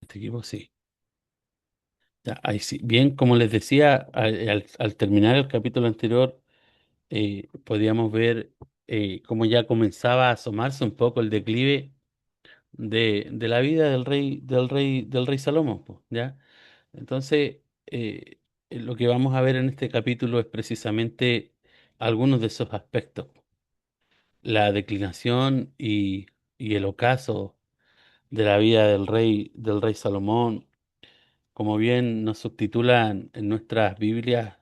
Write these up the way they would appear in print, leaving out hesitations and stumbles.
Este equipo sí. Ya, ahí sí. Bien, como les decía, al terminar el capítulo anterior, podíamos ver cómo ya comenzaba a asomarse un poco el declive de la vida del rey Salomón, po, ¿ya? Entonces, lo que vamos a ver en este capítulo es precisamente algunos de esos aspectos. La declinación y el ocaso de la vida del rey Salomón, como bien nos subtitulan en nuestras Biblias,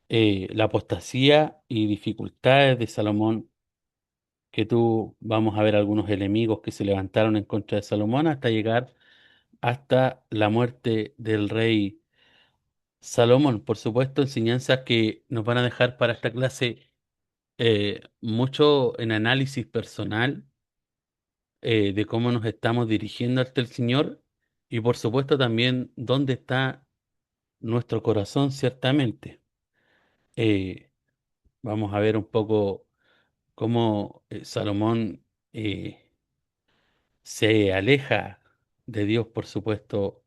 la apostasía y dificultades de Salomón, que tú vamos a ver algunos enemigos que se levantaron en contra de Salomón hasta llegar hasta la muerte del rey Salomón. Por supuesto, enseñanzas que nos van a dejar para esta clase mucho en análisis personal de cómo nos estamos dirigiendo ante el Señor y por supuesto también dónde está nuestro corazón ciertamente. Eh, Vamos a ver un poco cómo Salomón se aleja de Dios, por supuesto,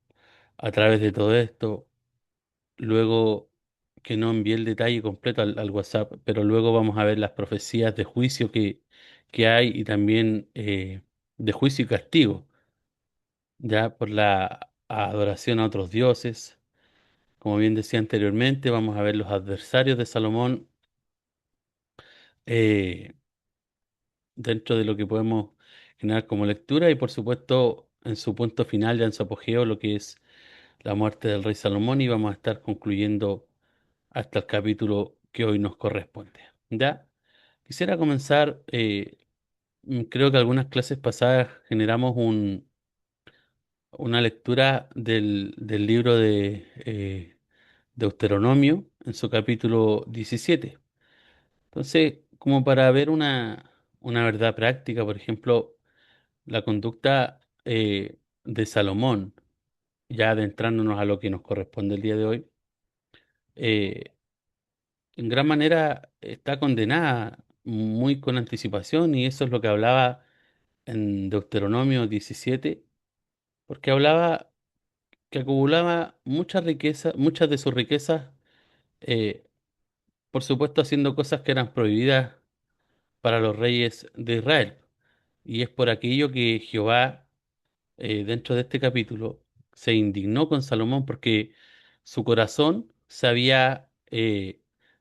a través de todo esto. Luego, que no envié el detalle completo al WhatsApp, pero luego vamos a ver las profecías de juicio que hay y también de juicio y castigo, ya por la adoración a otros dioses. Como bien decía anteriormente, vamos a ver los adversarios de Salomón eh, dentro de lo que podemos generar como lectura y por supuesto en su punto final, ya en su apogeo, lo que es la muerte del rey Salomón y vamos a estar concluyendo hasta el capítulo que hoy nos corresponde. ¿Ya? Quisiera comenzar, creo que algunas clases pasadas generamos una lectura del libro de Deuteronomio en su capítulo 17. Entonces, como para ver una verdad práctica, por ejemplo, la conducta de Salomón, ya adentrándonos a lo que nos corresponde el día de hoy, eh, en gran manera está condenada muy con anticipación y eso es lo que hablaba en Deuteronomio 17, porque hablaba que acumulaba mucha riqueza, muchas de sus riquezas, eh, por supuesto haciendo cosas que eran prohibidas para los reyes de Israel. Y es por aquello que Jehová, dentro de este capítulo, se indignó con Salomón porque su corazón se había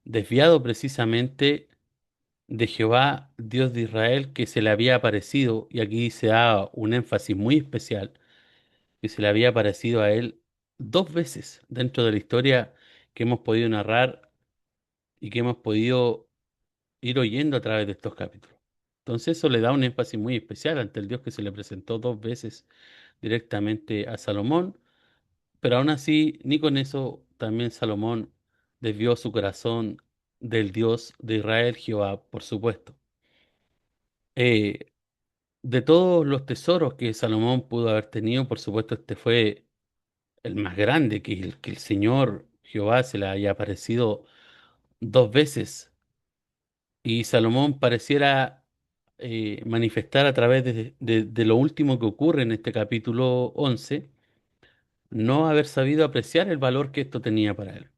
desviado precisamente de Jehová, Dios de Israel, que se le había aparecido, y aquí se da un énfasis muy especial, que se le había aparecido a él dos veces dentro de la historia que hemos podido narrar y que hemos podido ir oyendo a través de estos capítulos. Entonces eso le da un énfasis muy especial ante el Dios que se le presentó dos veces directamente a Salomón, pero aún así, ni con eso, también Salomón desvió su corazón del Dios de Israel, Jehová, por supuesto. Eh, De todos los tesoros que Salomón pudo haber tenido, por supuesto, este fue el más grande, que el Señor Jehová se le haya aparecido dos veces. Y Salomón pareciera manifestar a través de lo último que ocurre en este capítulo 11, no haber sabido apreciar el valor que esto tenía para él.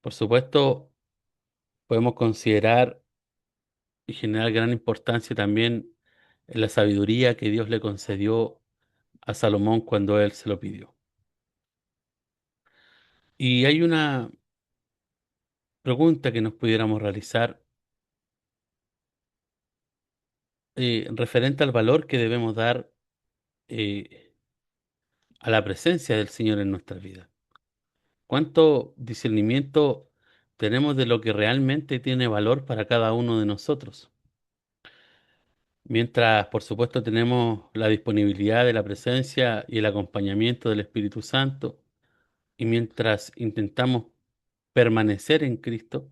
Por supuesto, podemos considerar y generar gran importancia también en la sabiduría que Dios le concedió a Salomón cuando él se lo pidió. Y hay una pregunta que nos pudiéramos realizar referente al valor que debemos dar eh, a la presencia del Señor en nuestras vidas. ¿Cuánto discernimiento tenemos de lo que realmente tiene valor para cada uno de nosotros? Mientras, por supuesto, tenemos la disponibilidad de la presencia y el acompañamiento del Espíritu Santo, y mientras intentamos permanecer en Cristo,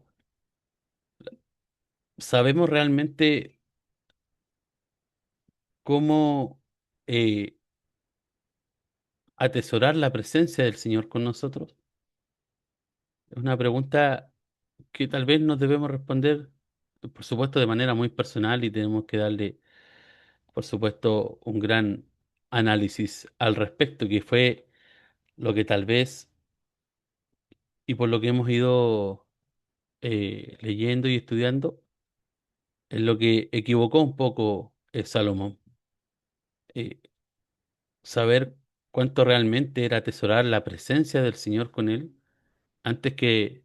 ¿sabemos realmente cómo atesorar la presencia del Señor con nosotros? Es una pregunta que tal vez nos debemos responder, por supuesto, de manera muy personal y tenemos que darle, por supuesto, un gran análisis al respecto, que fue lo que tal vez, y por lo que hemos ido leyendo y estudiando, es lo que equivocó un poco Salomón. Eh, Saber cuánto realmente era atesorar la presencia del Señor con él, antes que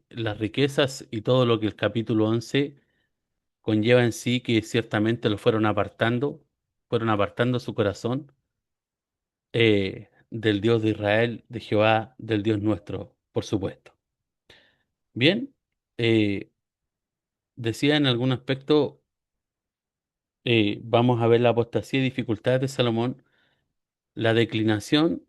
las riquezas y todo lo que el capítulo 11 conlleva en sí, que ciertamente lo fueron apartando su corazón del Dios de Israel, de Jehová, del Dios nuestro, por supuesto. Bien, eh, decía en algún aspecto, vamos a ver la apostasía y dificultades de Salomón, la declinación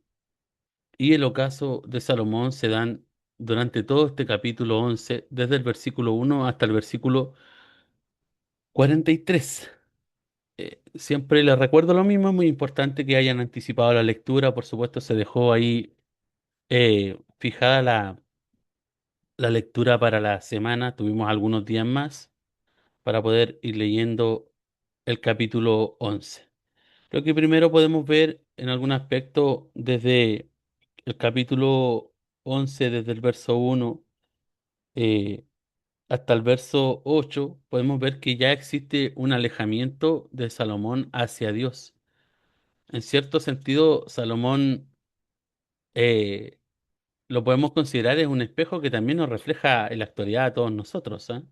y el ocaso de Salomón se dan durante todo este capítulo 11, desde el versículo 1 hasta el versículo 43. Siempre les recuerdo lo mismo, es muy importante que hayan anticipado la lectura, por supuesto se dejó ahí fijada la lectura para la semana, tuvimos algunos días más para poder ir leyendo el capítulo 11. Creo que primero podemos ver en algún aspecto desde el capítulo 11, desde el verso 1 eh, hasta el verso 8, podemos ver que ya existe un alejamiento de Salomón hacia Dios. En cierto sentido, Salomón eh, lo podemos considerar es un espejo que también nos refleja en la actualidad a todos nosotros, ¿ah?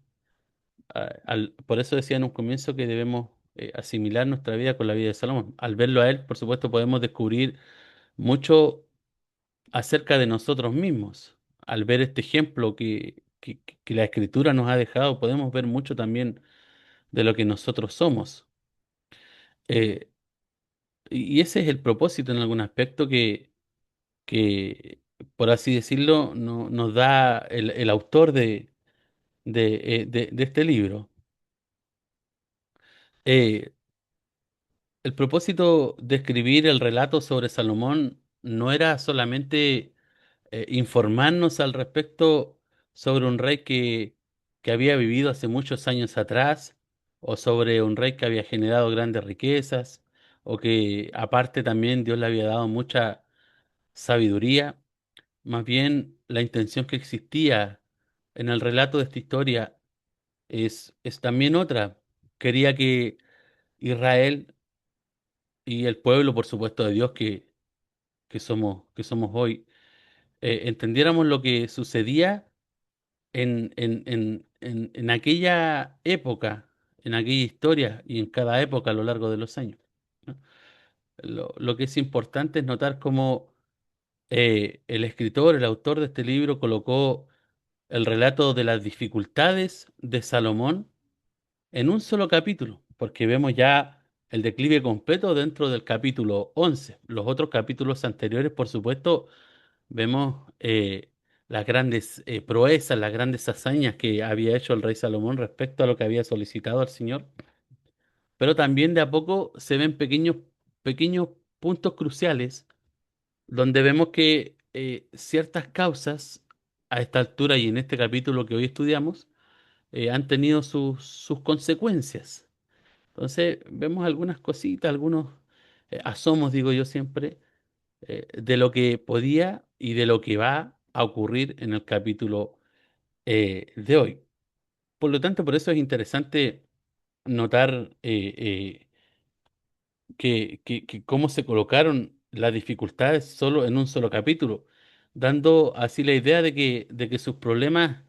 Por eso decía en un comienzo que debemos asimilar nuestra vida con la vida de Salomón. Al verlo a él, por supuesto, podemos descubrir mucho acerca de nosotros mismos. Al ver este ejemplo que la Escritura nos ha dejado, podemos ver mucho también de lo que nosotros somos. Eh, y ese es el propósito en algún aspecto que por así decirlo, nos da el autor de este libro. Eh, el propósito de escribir el relato sobre Salomón no era solamente informarnos al respecto sobre un rey que había vivido hace muchos años atrás, o sobre un rey que había generado grandes riquezas, o que aparte también Dios le había dado mucha sabiduría. Más bien la intención que existía en el relato de esta historia es también otra. Quería que Israel y el pueblo, por supuesto, de Dios que somos hoy, entendiéramos lo que sucedía en aquella época, en aquella historia y en cada época a lo largo de los años, ¿no? Lo que es importante es notar cómo el escritor, el autor de este libro, colocó el relato de las dificultades de Salomón en un solo capítulo, porque vemos ya el declive completo dentro del capítulo 11. Los otros capítulos anteriores, por supuesto, vemos las grandes proezas, las grandes hazañas que había hecho el rey Salomón respecto a lo que había solicitado al Señor, pero también de a poco se ven pequeños puntos cruciales donde vemos que ciertas causas a esta altura y en este capítulo que hoy estudiamos han tenido sus consecuencias. Entonces vemos algunas cositas, algunos asomos, digo yo siempre, de lo que podía y de lo que va a ocurrir en el capítulo de hoy. Por lo tanto, por eso es interesante notar que cómo se colocaron las dificultades solo en un solo capítulo, dando así la idea de que sus problemas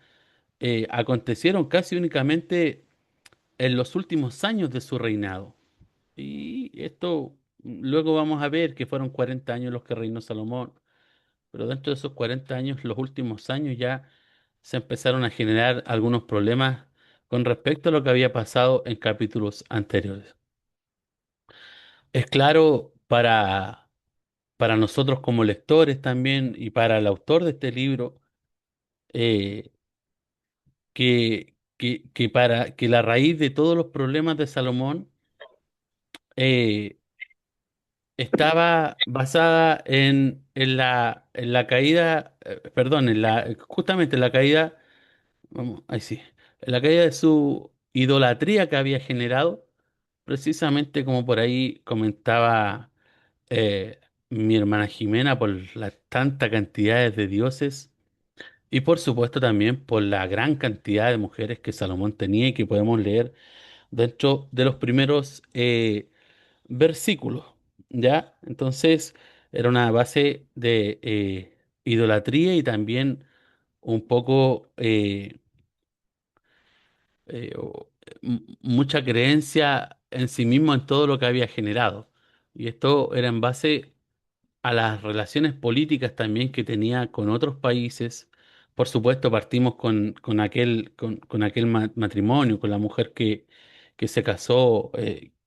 acontecieron casi únicamente en los últimos años de su reinado. Y esto luego vamos a ver que fueron 40 años los que reinó Salomón, pero dentro de esos 40 años, los últimos años ya se empezaron a generar algunos problemas con respecto a lo que había pasado en capítulos anteriores. Es claro para nosotros como lectores también y para el autor de este libro eh, que la raíz de todos los problemas de Salomón eh, estaba basada en la caída, perdón, justamente en la caída, vamos, ahí sí, en la caída de su idolatría que había generado, precisamente como por ahí comentaba. mi hermana Jimena por las tantas cantidades de dioses y por supuesto también por la gran cantidad de mujeres que Salomón tenía y que podemos leer dentro de los primeros versículos, ¿ya? Entonces era una base de idolatría y también un poco mucha creencia en sí mismo en todo lo que había generado. Y esto era en base a las relaciones políticas también que tenía con otros países. Por supuesto, partimos con aquel matrimonio, con la mujer que se casó,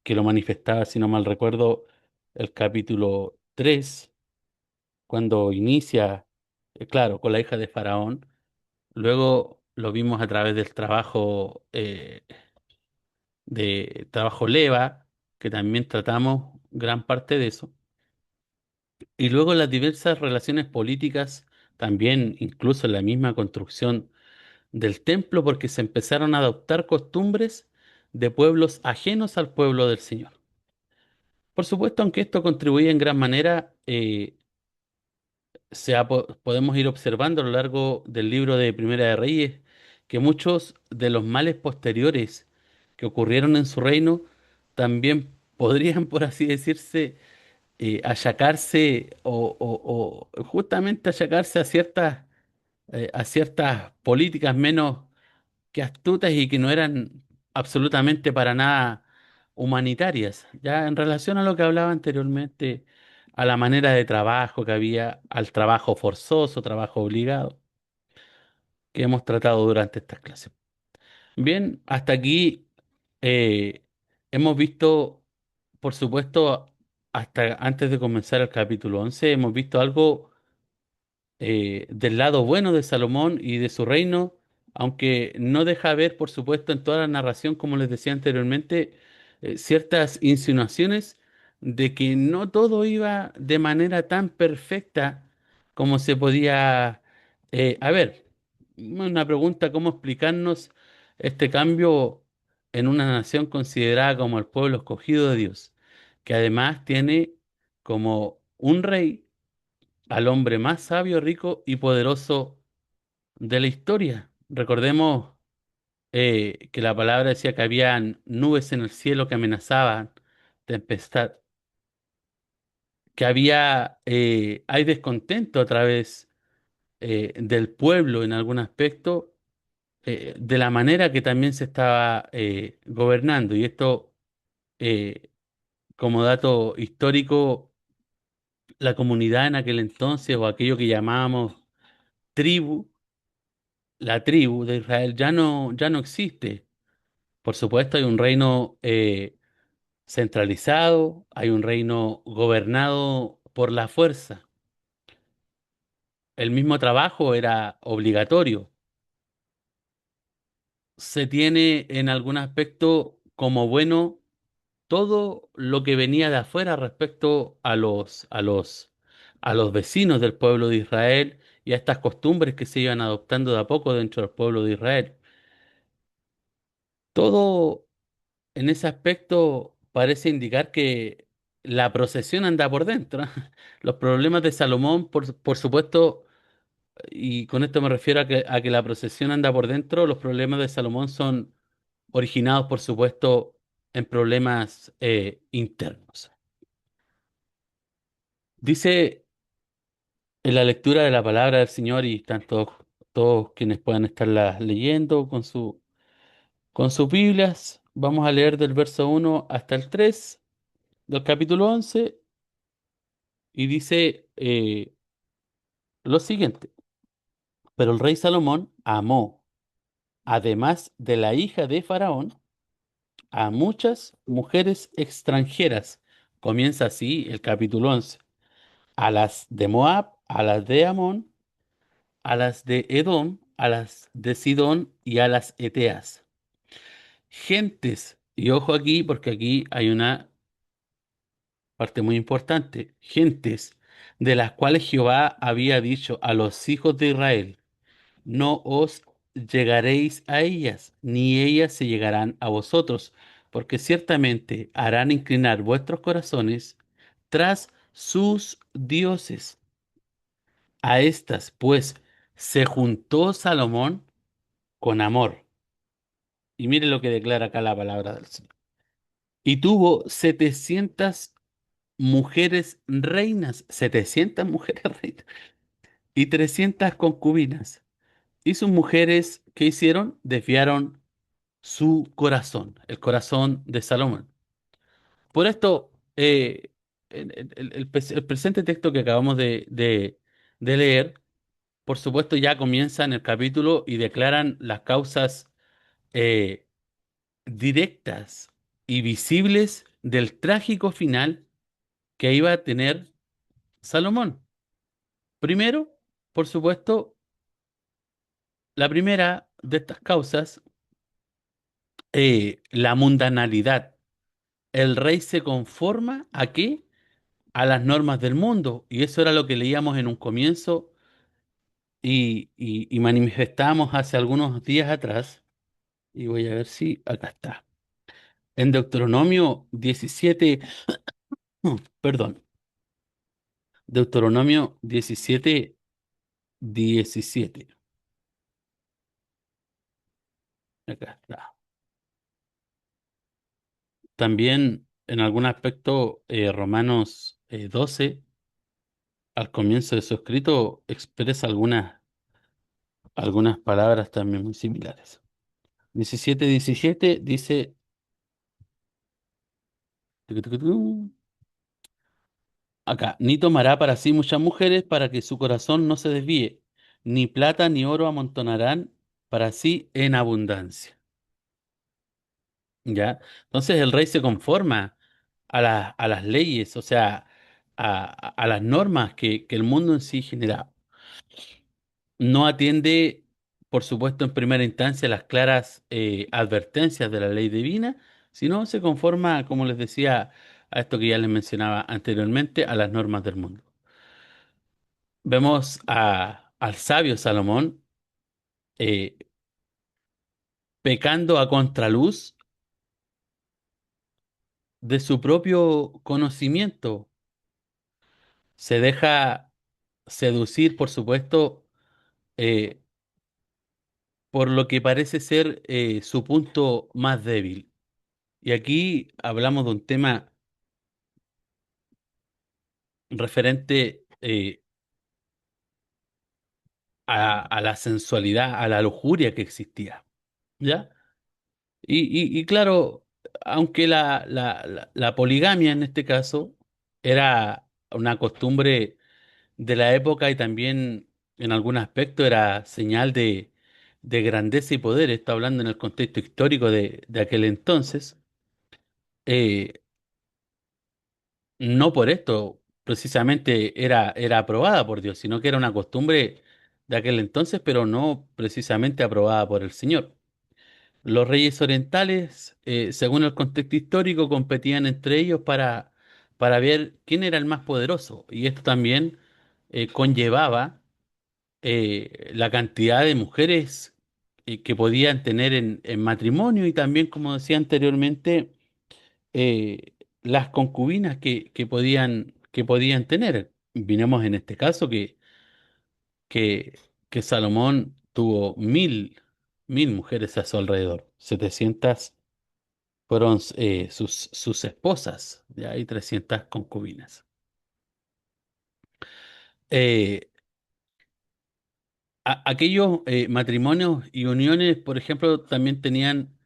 que lo manifestaba, si no mal recuerdo, el capítulo 3 cuando inicia, claro, con la hija de Faraón. Luego lo vimos a través del trabajo de trabajo leva, que también tratamos gran parte de eso. Y luego las diversas relaciones políticas, también incluso en la misma construcción del templo, porque se empezaron a adoptar costumbres de pueblos ajenos al pueblo del Señor. Por supuesto, aunque esto contribuye en gran manera, podemos ir observando a lo largo del libro de Primera de Reyes que muchos de los males posteriores que ocurrieron en su reino también podrían, por así decirse, achacarse o justamente achacarse a ciertas políticas menos que astutas y que no eran absolutamente para nada humanitarias. Ya en relación a lo que hablaba anteriormente, a la manera de trabajo que había, al trabajo forzoso, trabajo obligado, que hemos tratado durante estas clases. Bien, hasta aquí eh, hemos visto, por supuesto, hasta antes de comenzar el capítulo 11 hemos visto algo del lado bueno de Salomón y de su reino, aunque no deja ver, por supuesto, en toda la narración, como les decía anteriormente, ciertas insinuaciones de que no todo iba de manera tan perfecta como se podía. A ver, una pregunta, ¿cómo explicarnos este cambio en una nación considerada como el pueblo escogido de Dios, que además tiene como un rey al hombre más sabio, rico y poderoso de la historia? Recordemos que la palabra decía que habían nubes en el cielo que amenazaban tempestad, que hay descontento a través del pueblo en algún aspecto, de la manera que también se estaba gobernando. Y esto, eh, como dato histórico, la comunidad en aquel entonces, o aquello que llamábamos tribu, la tribu de Israel ya no existe. Por supuesto, hay un reino centralizado, hay un reino gobernado por la fuerza. El mismo trabajo era obligatorio. Se tiene en algún aspecto como bueno todo lo que venía de afuera respecto a los vecinos del pueblo de Israel y a estas costumbres que se iban adoptando de a poco dentro del pueblo de Israel. Todo en ese aspecto parece indicar que la procesión anda por dentro. Los problemas de Salomón, por supuesto, y con esto me refiero a que la procesión anda por dentro, los problemas de Salomón son originados, por supuesto, en problemas internos. Dice en la lectura de la palabra del Señor, y están todos quienes puedan estarla leyendo con sus Biblias, vamos a leer del verso 1 hasta el 3 del capítulo 11 y dice lo siguiente: pero el rey Salomón amó, además de la hija de Faraón, a muchas mujeres extranjeras. Comienza así el capítulo 11: a las de Moab, a las de Amón, a las de Edom, a las de Sidón y a las Eteas. Gentes, y ojo aquí porque aquí hay una parte muy importante, gentes de las cuales Jehová había dicho a los hijos de Israel: no os llegaréis a ellas, ni ellas se llegarán a vosotros, porque ciertamente harán inclinar vuestros corazones tras sus dioses. A estas, pues, se juntó Salomón con amor. Y mire lo que declara acá la palabra del Señor. Y tuvo 700 mujeres reinas, 700 mujeres reinas, y 300 concubinas. Y sus mujeres, ¿qué hicieron? Desviaron su corazón, el corazón de Salomón. Por esto, el presente texto que acabamos de leer, por supuesto, ya comienza en el capítulo y declaran las causas eh, directas y visibles del trágico final que iba a tener Salomón. Primero, por supuesto, la primera de estas causas, la mundanalidad. El rey se conforma ¿a qué? A las normas del mundo. Y eso era lo que leíamos en un comienzo y manifestábamos hace algunos días atrás. Y voy a ver si acá está. En Deuteronomio 17, perdón, Deuteronomio 17, 17. Acá está. También en algún aspecto, Romanos 12, al comienzo de su escrito, expresa algunas palabras también muy similares. 17, 17 dice, tucu, tucu, tucu, acá, ni tomará para sí muchas mujeres para que su corazón no se desvíe, ni plata ni oro amontonarán para sí en abundancia. ¿Ya? Entonces el rey se conforma a las leyes, o sea, a las normas que el mundo en sí genera. No atiende, por supuesto, en primera instancia las claras advertencias de la ley divina, sino se conforma, como les decía, a esto que ya les mencionaba anteriormente, a las normas del mundo. Vemos al sabio Salomón eh, pecando a contraluz de su propio conocimiento. Se deja seducir, por supuesto, eh, por lo que parece ser su punto más débil. Y aquí hablamos de un tema referente a la sensualidad, a la lujuria que existía, ¿ya? Y claro, aunque la poligamia en este caso era una costumbre de la época y también en algún aspecto era señal de grandeza y poder, está hablando en el contexto histórico de aquel entonces, eh, no por esto precisamente era aprobada por Dios, sino que era una costumbre de aquel entonces, pero no precisamente aprobada por el Señor. Los reyes orientales, según el contexto histórico, competían entre ellos para ver quién era el más poderoso. Y esto también conllevaba la cantidad de mujeres que podían tener en matrimonio y también, como decía anteriormente, las concubinas que podían tener. Vinemos en este caso que, que Salomón tuvo mil mujeres a su alrededor, 700 fueron sus esposas, ¿ya? Hay 300 concubinas. Eh, aquellos matrimonios y uniones, por ejemplo, también tenían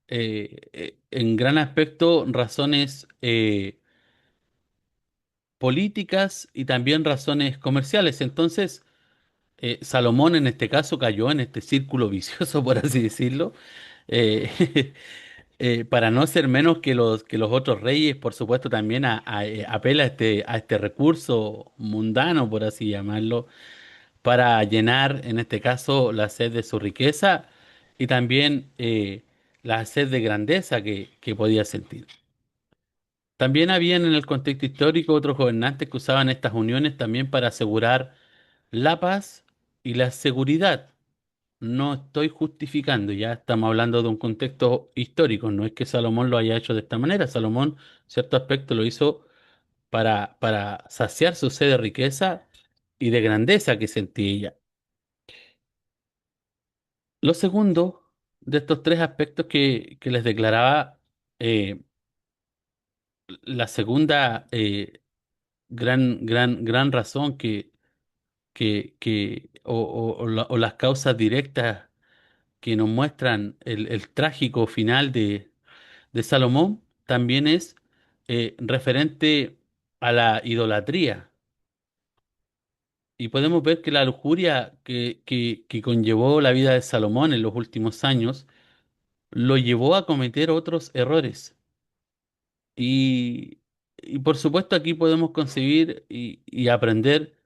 en gran aspecto razones políticas y también razones comerciales. Entonces, Salomón en este caso cayó en este círculo vicioso, por así decirlo, eh, para no ser menos que los otros reyes, por supuesto, también apela a este recurso mundano, por así llamarlo, para llenar, en este caso, la sed de su riqueza y también la sed de grandeza que podía sentir. También habían en el contexto histórico otros gobernantes que usaban estas uniones también para asegurar la paz y la seguridad. No estoy justificando, ya estamos hablando de un contexto histórico, no es que Salomón lo haya hecho de esta manera. Salomón, cierto aspecto, lo hizo para saciar su sed de riqueza y de grandeza que sentía ella. Lo segundo de estos tres aspectos que les declaraba, eh, la segunda gran razón o las causas directas que nos muestran el trágico final de Salomón, también es referente a la idolatría. Y podemos ver que la lujuria que conllevó la vida de Salomón en los últimos años lo llevó a cometer otros errores. Y, y por supuesto aquí podemos concebir y aprender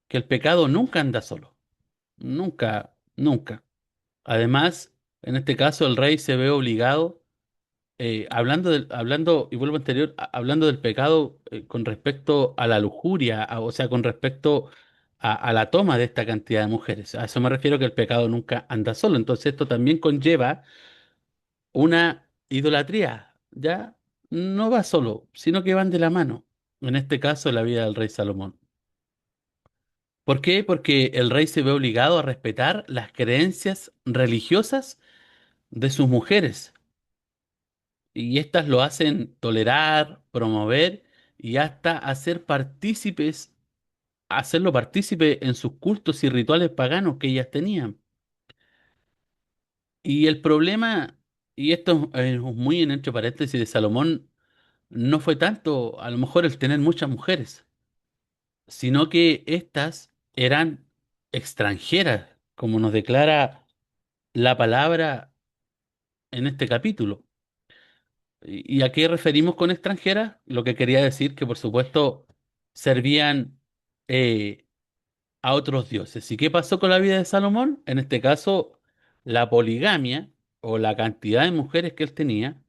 que el pecado nunca anda solo. Nunca, nunca. Además, en este caso el rey se ve obligado, hablando, y vuelvo anterior, hablando del pecado con respecto a la lujuria, o sea, con respecto a la toma de esta cantidad de mujeres. A eso me refiero que el pecado nunca anda solo. Entonces esto también conlleva una idolatría, ¿ya? No va solo, sino que van de la mano. En este caso, la vida del rey Salomón. ¿Por qué? Porque el rey se ve obligado a respetar las creencias religiosas de sus mujeres y éstas lo hacen tolerar, promover y hasta hacerlo partícipe en sus cultos y rituales paganos que ellas tenían. Y el problema, y esto es muy en entre paréntesis de Salomón, no fue tanto a lo mejor el tener muchas mujeres, sino que éstas eran extranjeras, como nos declara la palabra en este capítulo. ¿Y a qué referimos con extranjeras? Lo que quería decir que, por supuesto, servían eh, a otros dioses. ¿Y qué pasó con la vida de Salomón? En este caso, la poligamia o la cantidad de mujeres que él tenía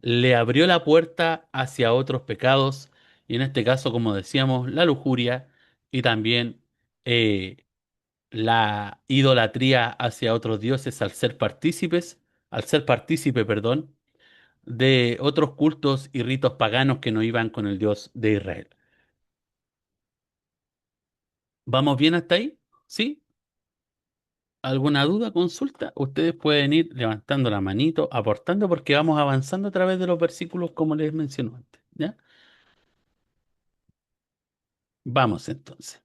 le abrió la puerta hacia otros pecados, y en este caso, como decíamos, la lujuria y también eh, la idolatría hacia otros dioses al ser partícipe, perdón, de otros cultos y ritos paganos que no iban con el Dios de Israel. ¿Vamos bien hasta ahí? ¿Sí? ¿Alguna duda, consulta? Ustedes pueden ir levantando la manito, aportando, porque vamos avanzando a través de los versículos como les mencioné antes. ¿Ya? Vamos entonces.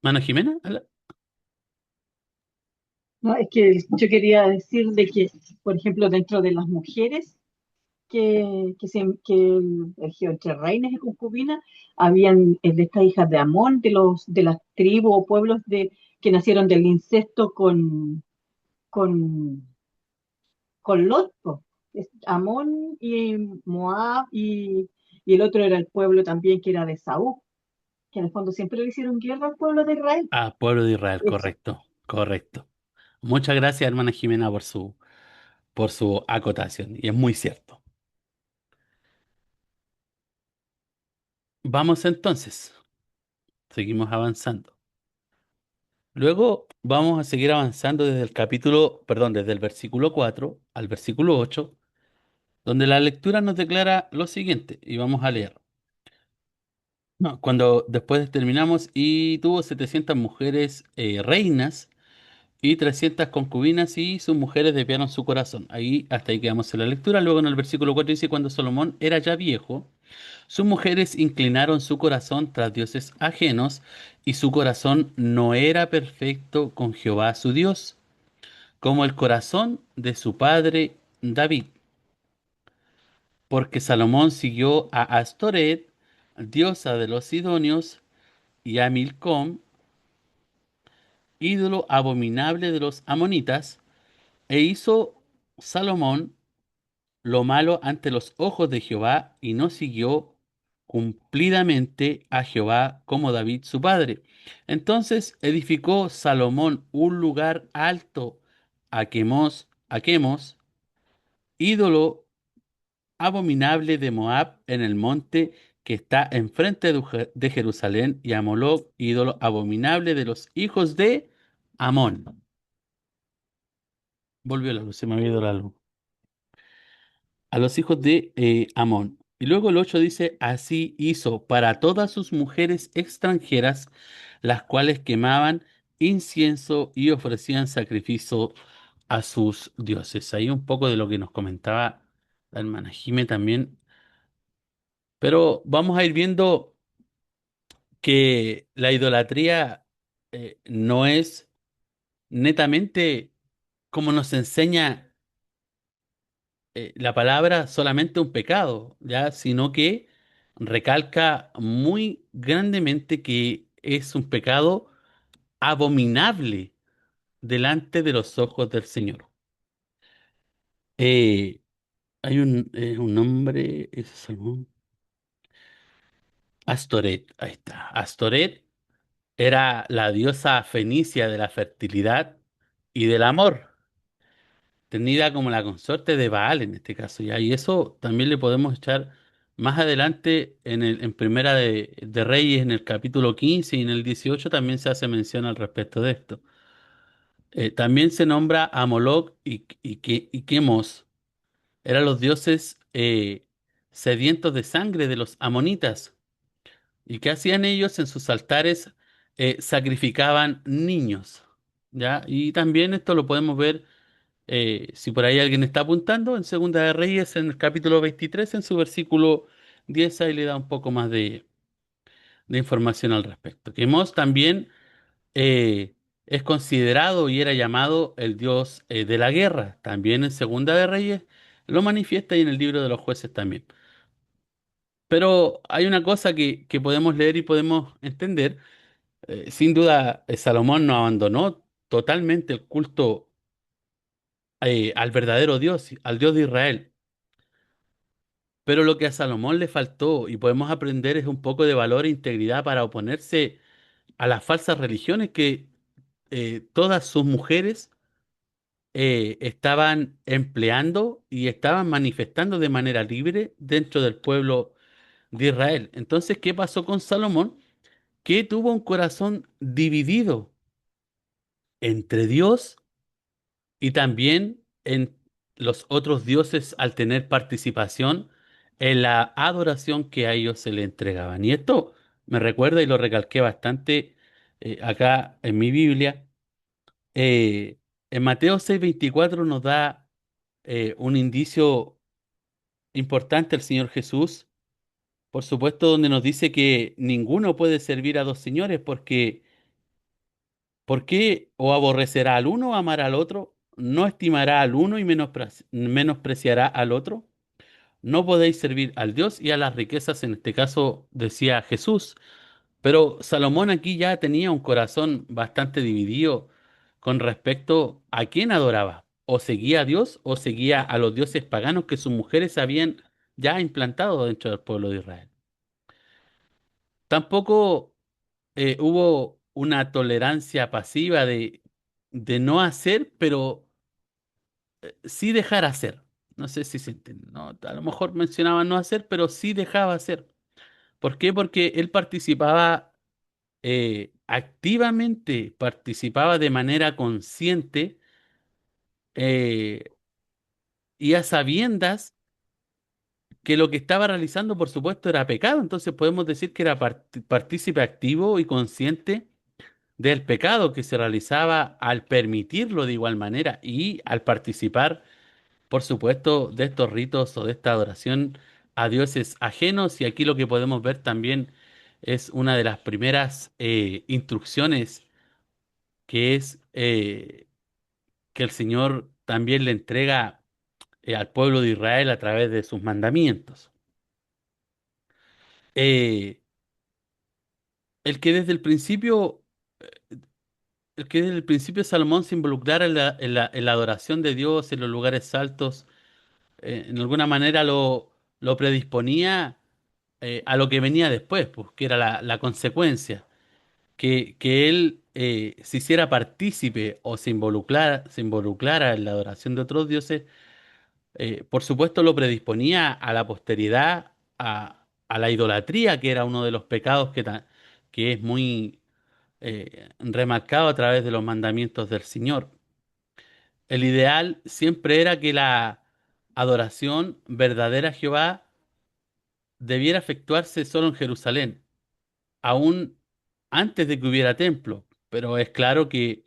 Mano Jimena, ¿Ala? No, es que yo quería decir de que, por ejemplo, dentro de las mujeres que eligió entre reinas y concubinas, habían de estas hijas de Amón, de las tribus o pueblos que nacieron del incesto con, con Lot, po. Amón y Moab y el otro era el pueblo también que era de Saúl, que en el fondo siempre le hicieron guerra al pueblo de Israel. Ah, pueblo de Israel, correcto, correcto. Muchas gracias, hermana Jimena, por su acotación, y es muy cierto. Vamos entonces, seguimos avanzando. Luego vamos a seguir avanzando desde el capítulo, perdón, desde el versículo 4 al versículo 8, donde la lectura nos declara lo siguiente, y vamos a leer. No, cuando después terminamos, y tuvo 700 mujeres reinas y 300 concubinas, y sus mujeres desviaron su corazón. Ahí, hasta ahí quedamos en la lectura. Luego en el versículo 4 dice, cuando Salomón era ya viejo, sus mujeres inclinaron su corazón tras dioses ajenos, y su corazón no era perfecto con Jehová su Dios, como el corazón de su padre David, porque Salomón siguió a Astoret, diosa de los sidonios, y a Milcom, ídolo abominable de los amonitas, e hizo Salomón lo malo ante los ojos de Jehová, y no siguió cumplidamente a Jehová como David su padre. Entonces edificó Salomón un lugar alto a Quemos, ídolo abominable de Moab, en el monte que está enfrente de Jerusalén, y a Moloc, ídolo abominable de los hijos de Amón. Volvió la luz, se me había ido la luz. A los hijos de Amón. Y luego el 8 dice, así hizo para todas sus mujeres extranjeras, las cuales quemaban incienso y ofrecían sacrificio a sus dioses. Ahí un poco de lo que nos comentaba la hermana Jime también. Pero vamos a ir viendo que la idolatría no es netamente como nos enseña la palabra solamente un pecado, ¿ya? Sino que recalca muy grandemente que es un pecado abominable delante de los ojos del Señor. Eh, Hay un nombre, es Salomón. Astoret, ahí está. Astoret era la diosa fenicia de la fertilidad y del amor, tenida como la consorte de Baal en este caso, ¿ya? Y eso también le podemos echar más adelante en Primera de Reyes, en el capítulo 15 y en el 18 también se hace mención al respecto de esto. También se nombra a Moloc y Quemos, eran los dioses sedientos de sangre de los amonitas. ¿Y qué hacían ellos en sus altares? Sacrificaban niños, ¿ya? Y también esto lo podemos ver si por ahí alguien está apuntando, en Segunda de Reyes, en el capítulo 23, en su versículo 10, ahí le da un poco más de información al respecto. Quemos también eh, es considerado y era llamado el dios de la guerra. También en Segunda de Reyes lo manifiesta y en el libro de los jueces también. Pero hay una cosa que podemos leer y podemos entender. Sin duda, Salomón no abandonó totalmente el culto al verdadero Dios, al Dios de Israel. Pero lo que a Salomón le faltó y podemos aprender es un poco de valor e integridad para oponerse a las falsas religiones que todas sus mujeres estaban empleando y estaban manifestando de manera libre dentro del pueblo de Israel. Entonces, ¿qué pasó con Salomón? Que tuvo un corazón dividido entre Dios y también en los otros dioses al tener participación en la adoración que a ellos se le entregaban. Y esto me recuerda y lo recalqué bastante acá en mi Biblia. eh, en Mateo 6:24 nos da un indicio importante el Señor Jesús, por supuesto, donde nos dice que ninguno puede servir a dos señores porque ¿por qué o aborrecerá al uno o amará al otro? ¿No estimará al uno y menospreciará al otro? No podéis servir al Dios y a las riquezas, en este caso decía Jesús. Pero Salomón aquí ya tenía un corazón bastante dividido con respecto a quién adoraba. O seguía a Dios o seguía a los dioses paganos que sus mujeres habían ya implantado dentro del pueblo de Israel. Tampoco hubo una tolerancia pasiva de no hacer, pero sí dejar hacer. No sé si se entiende, ¿no? A lo mejor mencionaba no hacer, pero sí dejaba hacer. ¿Por qué? Porque él participaba activamente, participaba de manera consciente eh, y a sabiendas que lo que estaba realizando, por supuesto, era pecado. Entonces podemos decir que era partícipe activo y consciente del pecado que se realizaba al permitirlo de igual manera y al participar, por supuesto, de estos ritos o de esta adoración a dioses ajenos. Y aquí lo que podemos ver también es una de las primeras instrucciones que es que el Señor también le entrega al pueblo de Israel a través de sus mandamientos. Eh, el que desde el principio el que desde el principio Salomón se involucrara en la adoración de Dios en los lugares altos, en alguna manera lo predisponía a lo que venía después, pues, que era la consecuencia. Que él se hiciera partícipe o se involucrara en la adoración de otros dioses, por supuesto lo predisponía a la posteridad, a la idolatría, que era uno de los pecados que es muy remarcado a través de los mandamientos del Señor. El ideal siempre era que la adoración verdadera a Jehová debiera efectuarse solo en Jerusalén, aún antes de que hubiera templo, pero es claro que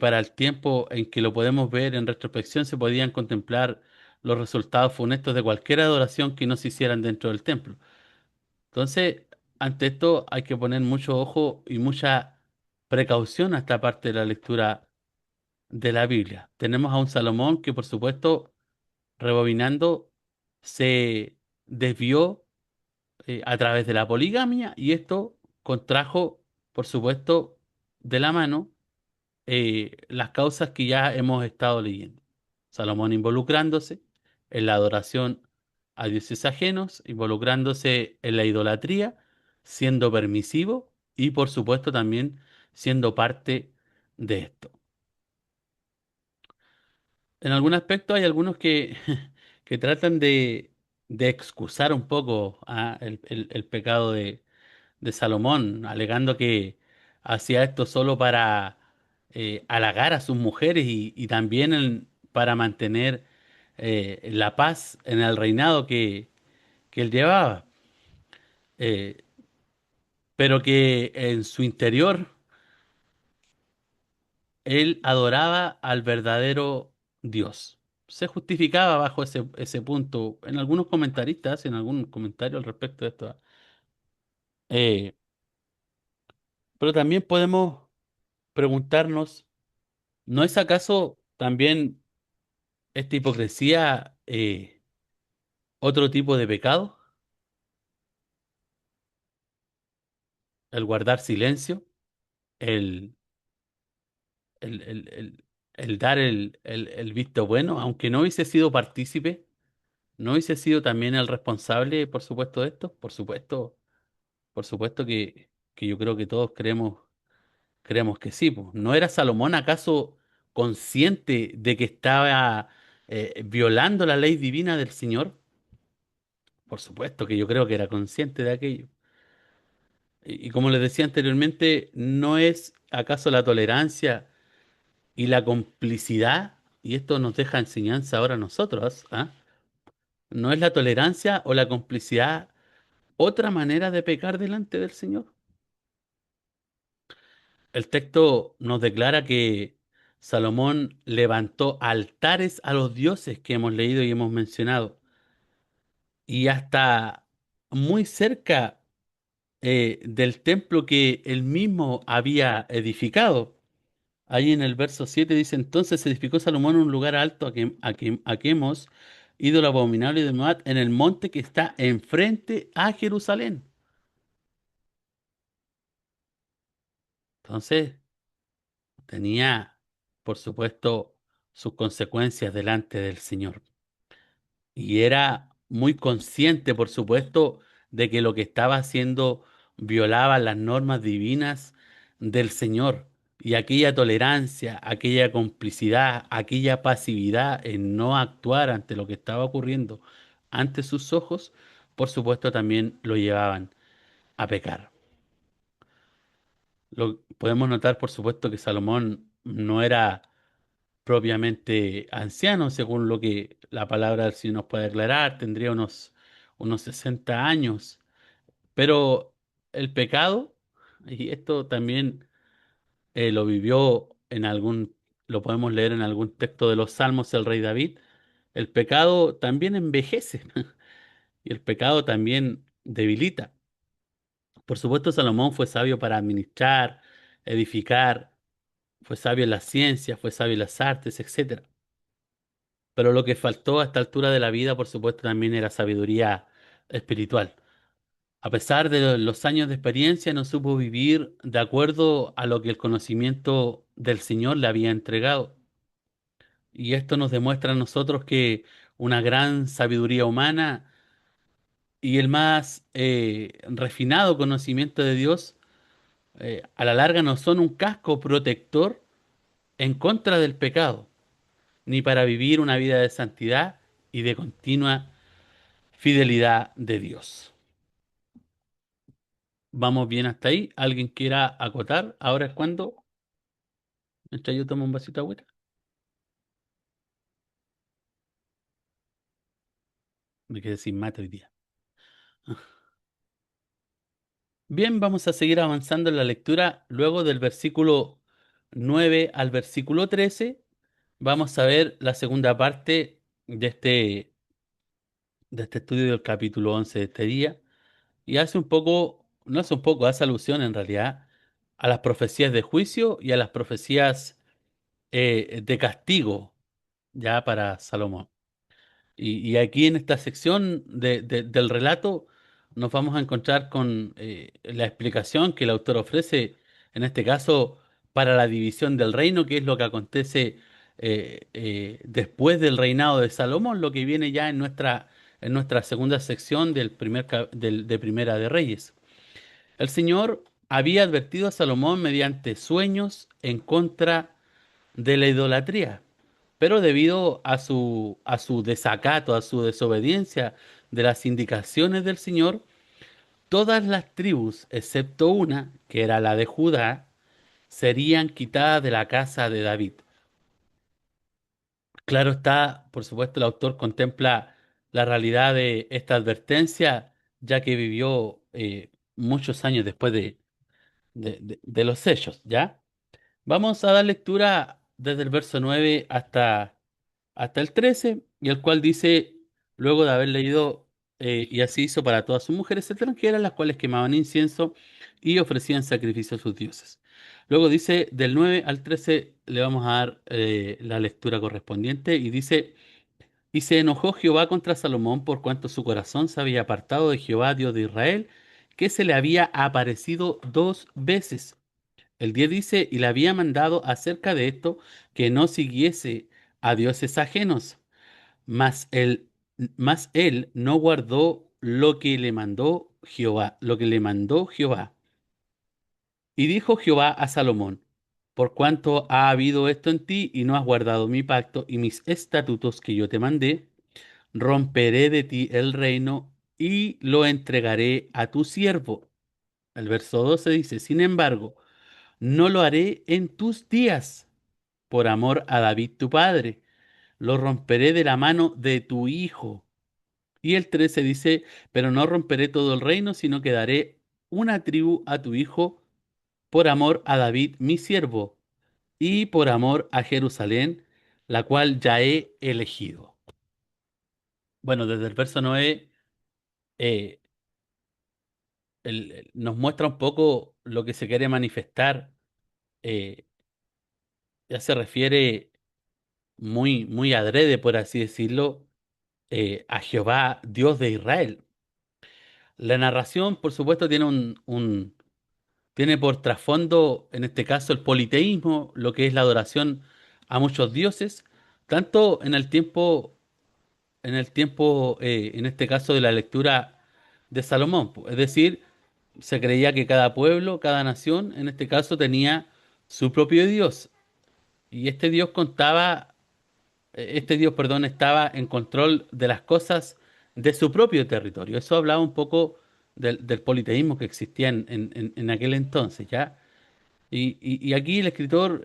para el tiempo en que lo podemos ver en retrospección se podían contemplar los resultados funestos de cualquier adoración que no se hicieran dentro del templo. Entonces, ante esto hay que poner mucho ojo y mucha precaución a esta parte de la lectura de la Biblia. Tenemos a un Salomón que, por supuesto, rebobinando, se desvió a través de la poligamia y esto contrajo, por supuesto, de la mano las causas que ya hemos estado leyendo. Salomón involucrándose en la adoración a dioses ajenos, involucrándose en la idolatría, siendo permisivo y, por supuesto, también siendo parte de esto. En algún aspecto hay algunos que tratan de excusar un poco el pecado de Salomón, alegando que hacía esto solo para halagar a sus mujeres y también para mantener la paz en el reinado que él llevaba, Eh, pero que en su interior él adoraba al verdadero Dios. Se justificaba bajo ese punto en algunos comentaristas, en algún comentario al respecto de esto. Eh, pero también podemos preguntarnos, ¿no es acaso también esta hipocresía otro tipo de pecado? El guardar silencio, el, el dar el visto bueno, aunque no hubiese sido partícipe, no hubiese sido también el responsable, por supuesto, de esto. Por supuesto que yo creo que todos creemos que sí, pues. ¿No era Salomón acaso consciente de que estaba violando la ley divina del Señor? Por supuesto que yo creo que era consciente de aquello. Y como les decía anteriormente, ¿no es acaso la tolerancia y la complicidad? Y esto nos deja enseñanza ahora a nosotros, ¿ah? ¿No es la tolerancia o la complicidad otra manera de pecar delante del Señor? El texto nos declara que Salomón levantó altares a los dioses que hemos leído y hemos mencionado, y hasta muy cerca del templo que él mismo había edificado. Ahí en el verso 7 dice, entonces edificó Salomón un lugar alto a Quemos, ídolo abominable de Moab, en el monte que está enfrente a Jerusalén. Entonces tenía, por supuesto, sus consecuencias delante del Señor. Y era muy consciente, por supuesto, de que lo que estaba haciendo violaba las normas divinas del Señor. Y aquella tolerancia, aquella complicidad, aquella pasividad en no actuar ante lo que estaba ocurriendo ante sus ojos, por supuesto, también lo llevaban a pecar. Podemos notar, por supuesto, que Salomón no era propiamente anciano, según lo que la palabra del Señor nos puede aclarar, tendría unos 60 años, pero el pecado, y esto también lo vivió lo podemos leer en algún texto de los Salmos el rey David, el pecado también envejece y el pecado también debilita. Por supuesto, Salomón fue sabio para administrar, edificar, fue sabio en las ciencias, fue sabio en las artes, etcétera. Pero lo que faltó a esta altura de la vida, por supuesto, también era sabiduría espiritual. A pesar de los años de experiencia, no supo vivir de acuerdo a lo que el conocimiento del Señor le había entregado. Y esto nos demuestra a nosotros que una gran sabiduría humana y el más refinado conocimiento de Dios, a la larga no son un casco protector en contra del pecado, ni para vivir una vida de santidad y de continua fidelidad de Dios. Vamos bien hasta ahí. ¿Alguien quiera acotar? Ahora es cuando, mientras yo tomo un vasito de agüita. Me quedé sin mate hoy día. Bien, vamos a seguir avanzando en la lectura. Luego del versículo 9 al versículo 13, vamos a ver la segunda parte de este estudio del capítulo 11 de este día. Y hace un poco, no hace un poco, hace alusión en realidad a las profecías de juicio y a las profecías de castigo ya para Salomón. Y aquí en esta sección del relato nos vamos a encontrar con la explicación que el autor ofrece, en este caso, para la división del reino, que es lo que acontece después del reinado de Salomón, lo que viene ya en nuestra segunda sección de Primera de Reyes. El Señor había advertido a Salomón mediante sueños en contra de la idolatría. Pero debido a su desacato, a su desobediencia de las indicaciones del Señor, todas las tribus, excepto una, que era la de Judá, serían quitadas de la casa de David. Claro está, por supuesto, el autor contempla la realidad de esta advertencia, ya que vivió muchos años después de los hechos, ¿ya? Vamos a dar lectura desde el verso 9 hasta el 13, y el cual dice, luego de haber leído, y así hizo para todas sus mujeres extranjeras, las cuales quemaban incienso y ofrecían sacrificio a sus dioses. Luego dice, del 9 al 13 le vamos a dar la lectura correspondiente, y dice, y se enojó Jehová contra Salomón por cuanto su corazón se había apartado de Jehová, Dios de Israel, que se le había aparecido 2 veces. El 10 dice, y le había mandado acerca de esto que no siguiese a dioses ajenos, mas él no guardó lo que le mandó Jehová, lo que le mandó Jehová. Y dijo Jehová a Salomón, por cuanto ha habido esto en ti y no has guardado mi pacto y mis estatutos que yo te mandé, romperé de ti el reino y lo entregaré a tu siervo. El verso 12 dice, sin embargo, no lo haré en tus días, por amor a David tu padre. Lo romperé de la mano de tu hijo. Y el 13 dice, pero no romperé todo el reino, sino que daré una tribu a tu hijo por amor a David mi siervo y por amor a Jerusalén, la cual ya he elegido. Bueno, desde el verso 9 eh, nos muestra un poco lo que se quiere manifestar. eh, ya se refiere muy adrede, por así decirlo, a Jehová, Dios de Israel. La narración, por supuesto, tiene por trasfondo, en este caso, el politeísmo, lo que es la adoración a muchos dioses, tanto en este caso, de la lectura de Salomón. Es decir, se creía que cada pueblo, cada nación, en este caso, tenía su propio Dios. Y este Dios, perdón, estaba en control de las cosas de su propio territorio. Eso hablaba un poco del politeísmo que existía en aquel entonces, ¿ya? Y aquí el escritor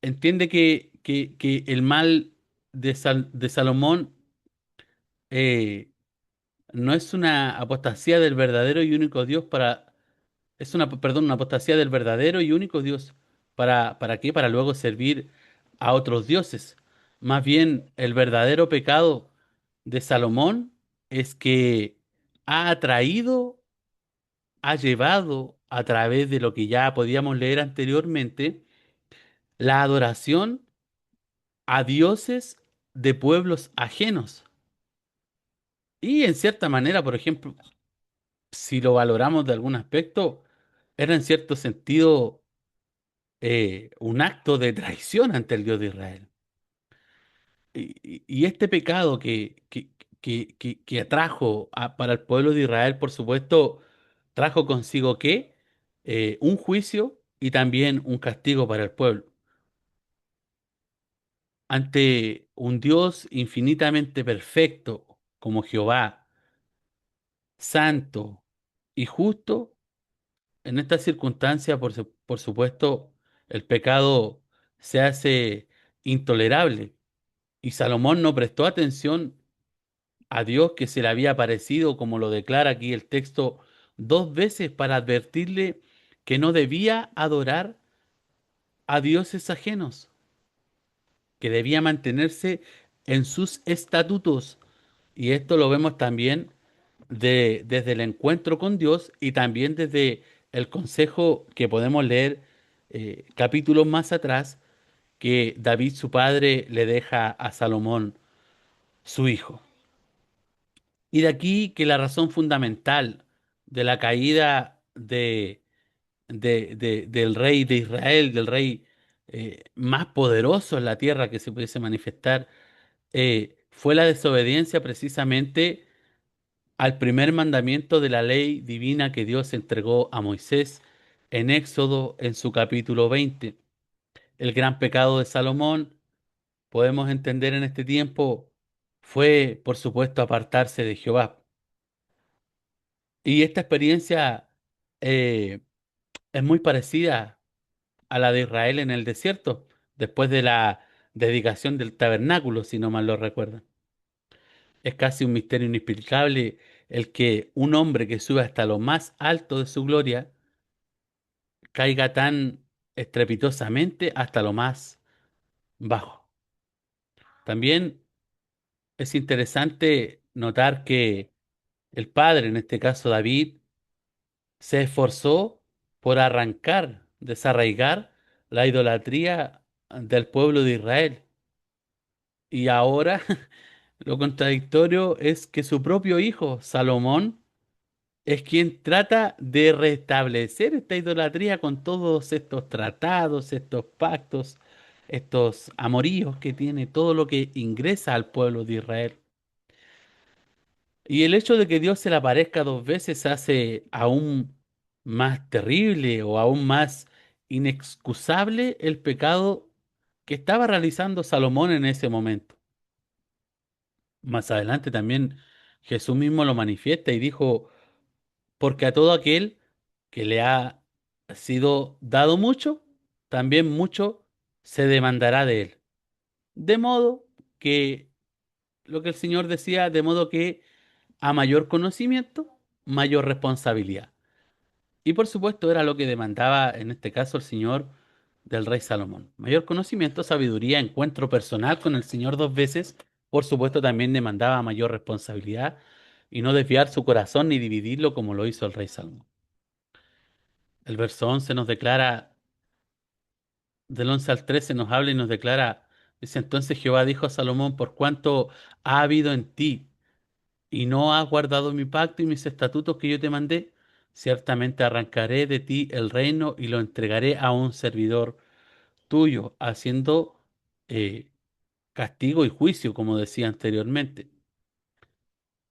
entiende que el mal de Salomón eh, no es una apostasía del verdadero y único Dios es una apostasía del verdadero y único Dios. ¿Para qué? Para luego servir a otros dioses. Más bien, el verdadero pecado de Salomón es que ha atraído, ha llevado a través de lo que ya podíamos leer anteriormente, la adoración a dioses de pueblos ajenos. Y en cierta manera, por ejemplo, si lo valoramos de algún aspecto, era en cierto sentido un acto de traición ante el Dios de Israel. Y este pecado que atrajo para el pueblo de Israel, por supuesto, trajo consigo que un juicio y también un castigo para el pueblo. Ante un Dios infinitamente perfecto como Jehová, santo y justo, en esta circunstancia, por supuesto, el pecado se hace intolerable. Y Salomón no prestó atención a Dios que se le había aparecido, como lo declara aquí el texto, dos veces para advertirle que no debía adorar a dioses ajenos, que debía mantenerse en sus estatutos. Y esto lo vemos también desde el encuentro con Dios y también desde el consejo que podemos leer capítulos más atrás, que David, su padre, le deja a Salomón, su hijo. Y de aquí que la razón fundamental de la caída del rey de Israel, del rey más poderoso en la tierra que se pudiese manifestar, fue la desobediencia precisamente al primer mandamiento de la ley divina que Dios entregó a Moisés en Éxodo en su capítulo 20. El gran pecado de Salomón, podemos entender en este tiempo, fue, por supuesto, apartarse de Jehová. Y esta experiencia eh, es muy parecida a la de Israel en el desierto, después de la dedicación del tabernáculo, si no mal lo recuerdan. Es casi un misterio inexplicable el que un hombre que sube hasta lo más alto de su gloria caiga tan estrepitosamente hasta lo más bajo. También es interesante notar que el padre, en este caso David, se esforzó por arrancar, desarraigar la idolatría del pueblo de Israel. Y ahora lo contradictorio es que su propio hijo, Salomón, es quien trata de restablecer esta idolatría con todos estos tratados, estos pactos, estos amoríos que tiene, todo lo que ingresa al pueblo de Israel. Y el hecho de que Dios se le aparezca dos veces hace aún más terrible o aún más inexcusable el pecado que estaba realizando Salomón en ese momento. Más adelante también Jesús mismo lo manifiesta y dijo, porque a todo aquel que le ha sido dado mucho, también mucho se demandará de él. De modo que, lo que el Señor decía, de modo que a mayor conocimiento, mayor responsabilidad. Y por supuesto era lo que demandaba en este caso el Señor del rey Salomón. Mayor conocimiento, sabiduría, encuentro personal con el Señor dos veces, por supuesto también demandaba mayor responsabilidad y no desviar su corazón ni dividirlo como lo hizo el rey Salomón. El verso 11 nos declara, del 11 al 13 nos habla y nos declara, dice entonces Jehová dijo a Salomón, por cuanto ha habido en ti y no has guardado mi pacto y mis estatutos que yo te mandé, ciertamente arrancaré de ti el reino y lo entregaré a un servidor tuyo, haciendo eh, castigo y juicio, como decía anteriormente.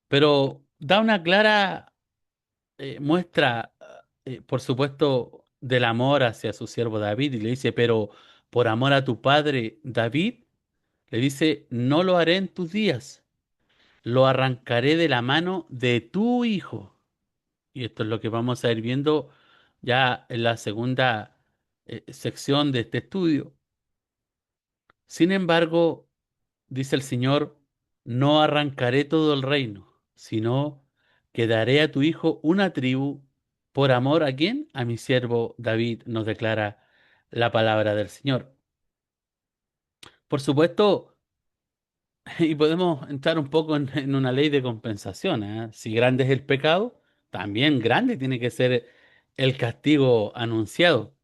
Pero da una clara muestra, por supuesto, del amor hacia su siervo David y le dice, pero por amor a tu padre David, le dice, no lo haré en tus días, lo arrancaré de la mano de tu hijo. Y esto es lo que vamos a ir viendo ya en la segunda sección de este estudio. Sin embargo, dice el Señor, no arrancaré todo el reino, sino que daré a tu hijo una tribu por amor a quién? A mi siervo David, nos declara la palabra del Señor. Por supuesto, y podemos entrar un poco en una ley de compensación, ¿eh? Si grande es el pecado, también grande tiene que ser el castigo anunciado.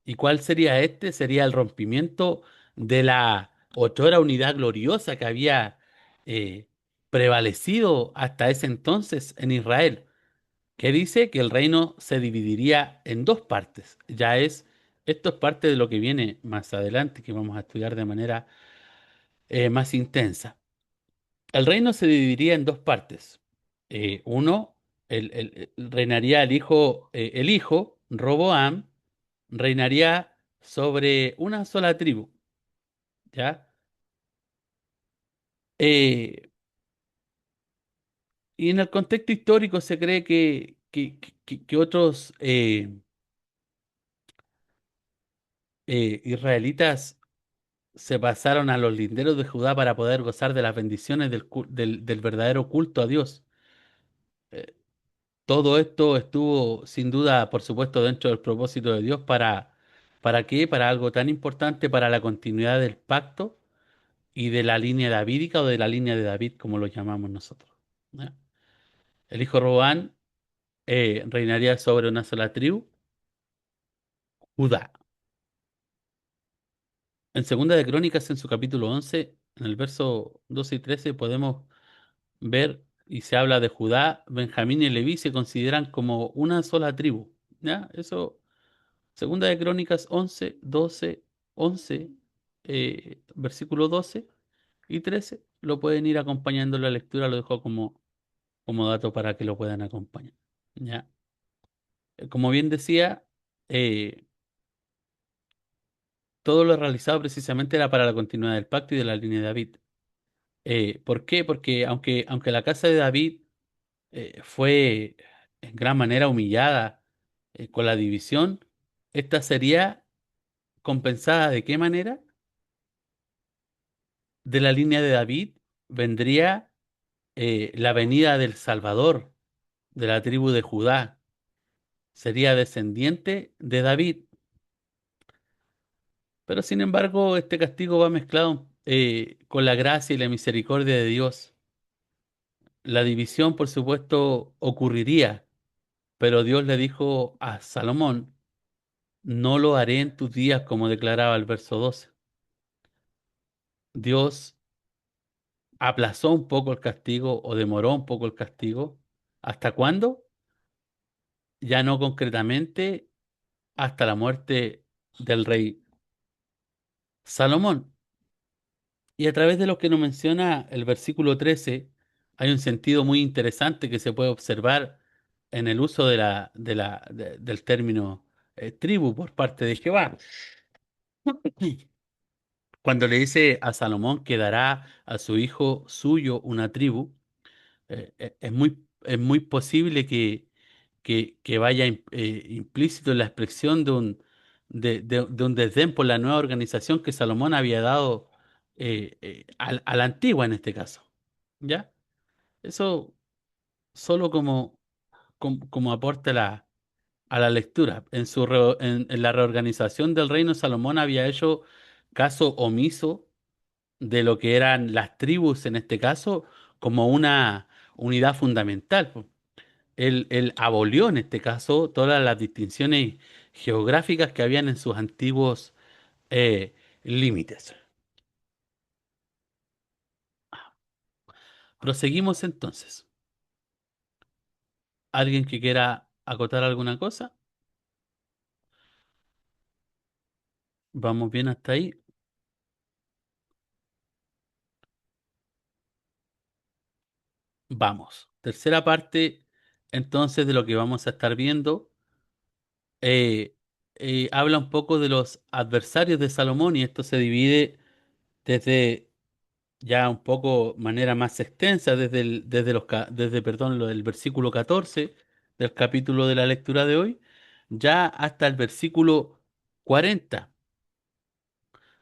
¿Y cuál sería este? Sería el rompimiento de la otrora unidad gloriosa que había eh, prevalecido hasta ese entonces en Israel, que dice que el reino se dividiría en dos partes. Esto es parte de lo que viene más adelante, que vamos a estudiar de manera más intensa. El reino se dividiría en dos partes. Uno, reinaría el hijo, Roboam, reinaría sobre una sola tribu, ¿ya? Eh, y en el contexto histórico se cree que otros israelitas se pasaron a los linderos de Judá para poder gozar de las bendiciones del verdadero culto a Dios. Eh, Todo esto estuvo sin duda, por supuesto, dentro del propósito de Dios ¿para qué? Para algo tan importante para la continuidad del pacto y de la línea davídica o de la línea de David, como lo llamamos nosotros. ¿Ya? El hijo Robán reinaría sobre una sola tribu, Judá. En Segunda de Crónicas, en su capítulo 11, en el verso 12 y 13, podemos ver y se habla de Judá, Benjamín y Leví se consideran como una sola tribu. ¿Ya? Eso, Segunda de Crónicas 11, 12, 11, versículo 12 y 13, lo pueden ir acompañando en la lectura, lo dejo como dato para que lo puedan acompañar. ¿Ya? Como bien decía, eh, todo lo realizado precisamente era para la continuidad del pacto y de la línea de David. ¿Por qué? Porque aunque la casa de David fue en gran manera humillada con la división, esta sería compensada ¿de qué manera? De la línea de David vendría la venida del Salvador de la tribu de Judá. Sería descendiente de David. Pero sin embargo, este castigo va mezclado con la gracia y la misericordia de Dios. La división, por supuesto, ocurriría, pero Dios le dijo a Salomón, no lo haré en tus días, como declaraba el verso 12. Dios aplazó un poco el castigo o demoró un poco el castigo. ¿Hasta cuándo? Ya no concretamente, hasta la muerte del rey Salomón. Y a través de lo que nos menciona el versículo 13, hay un sentido muy interesante que se puede observar en el uso del término tribu por parte de Jehová. Cuando le dice a Salomón que dará a su hijo suyo una tribu, es muy posible que vaya implícito en la expresión de un desdén por la nueva organización que Salomón había dado a la antigua en este caso. ¿Ya? Eso solo como aporte a la lectura. En la reorganización del reino, Salomón había hecho caso omiso de lo que eran las tribus en este caso como una unidad fundamental, po. Él abolió en este caso todas las distinciones geográficas que habían en sus antiguos límites. Proseguimos entonces. ¿Alguien que quiera acotar alguna cosa? ¿Vamos bien hasta ahí? Vamos. Tercera parte entonces de lo que vamos a estar viendo. eh, Habla un poco de los adversarios de Salomón y esto se divide desde ya un poco manera más extensa perdón, lo del versículo 14 del capítulo de la lectura de hoy, ya hasta el versículo 40.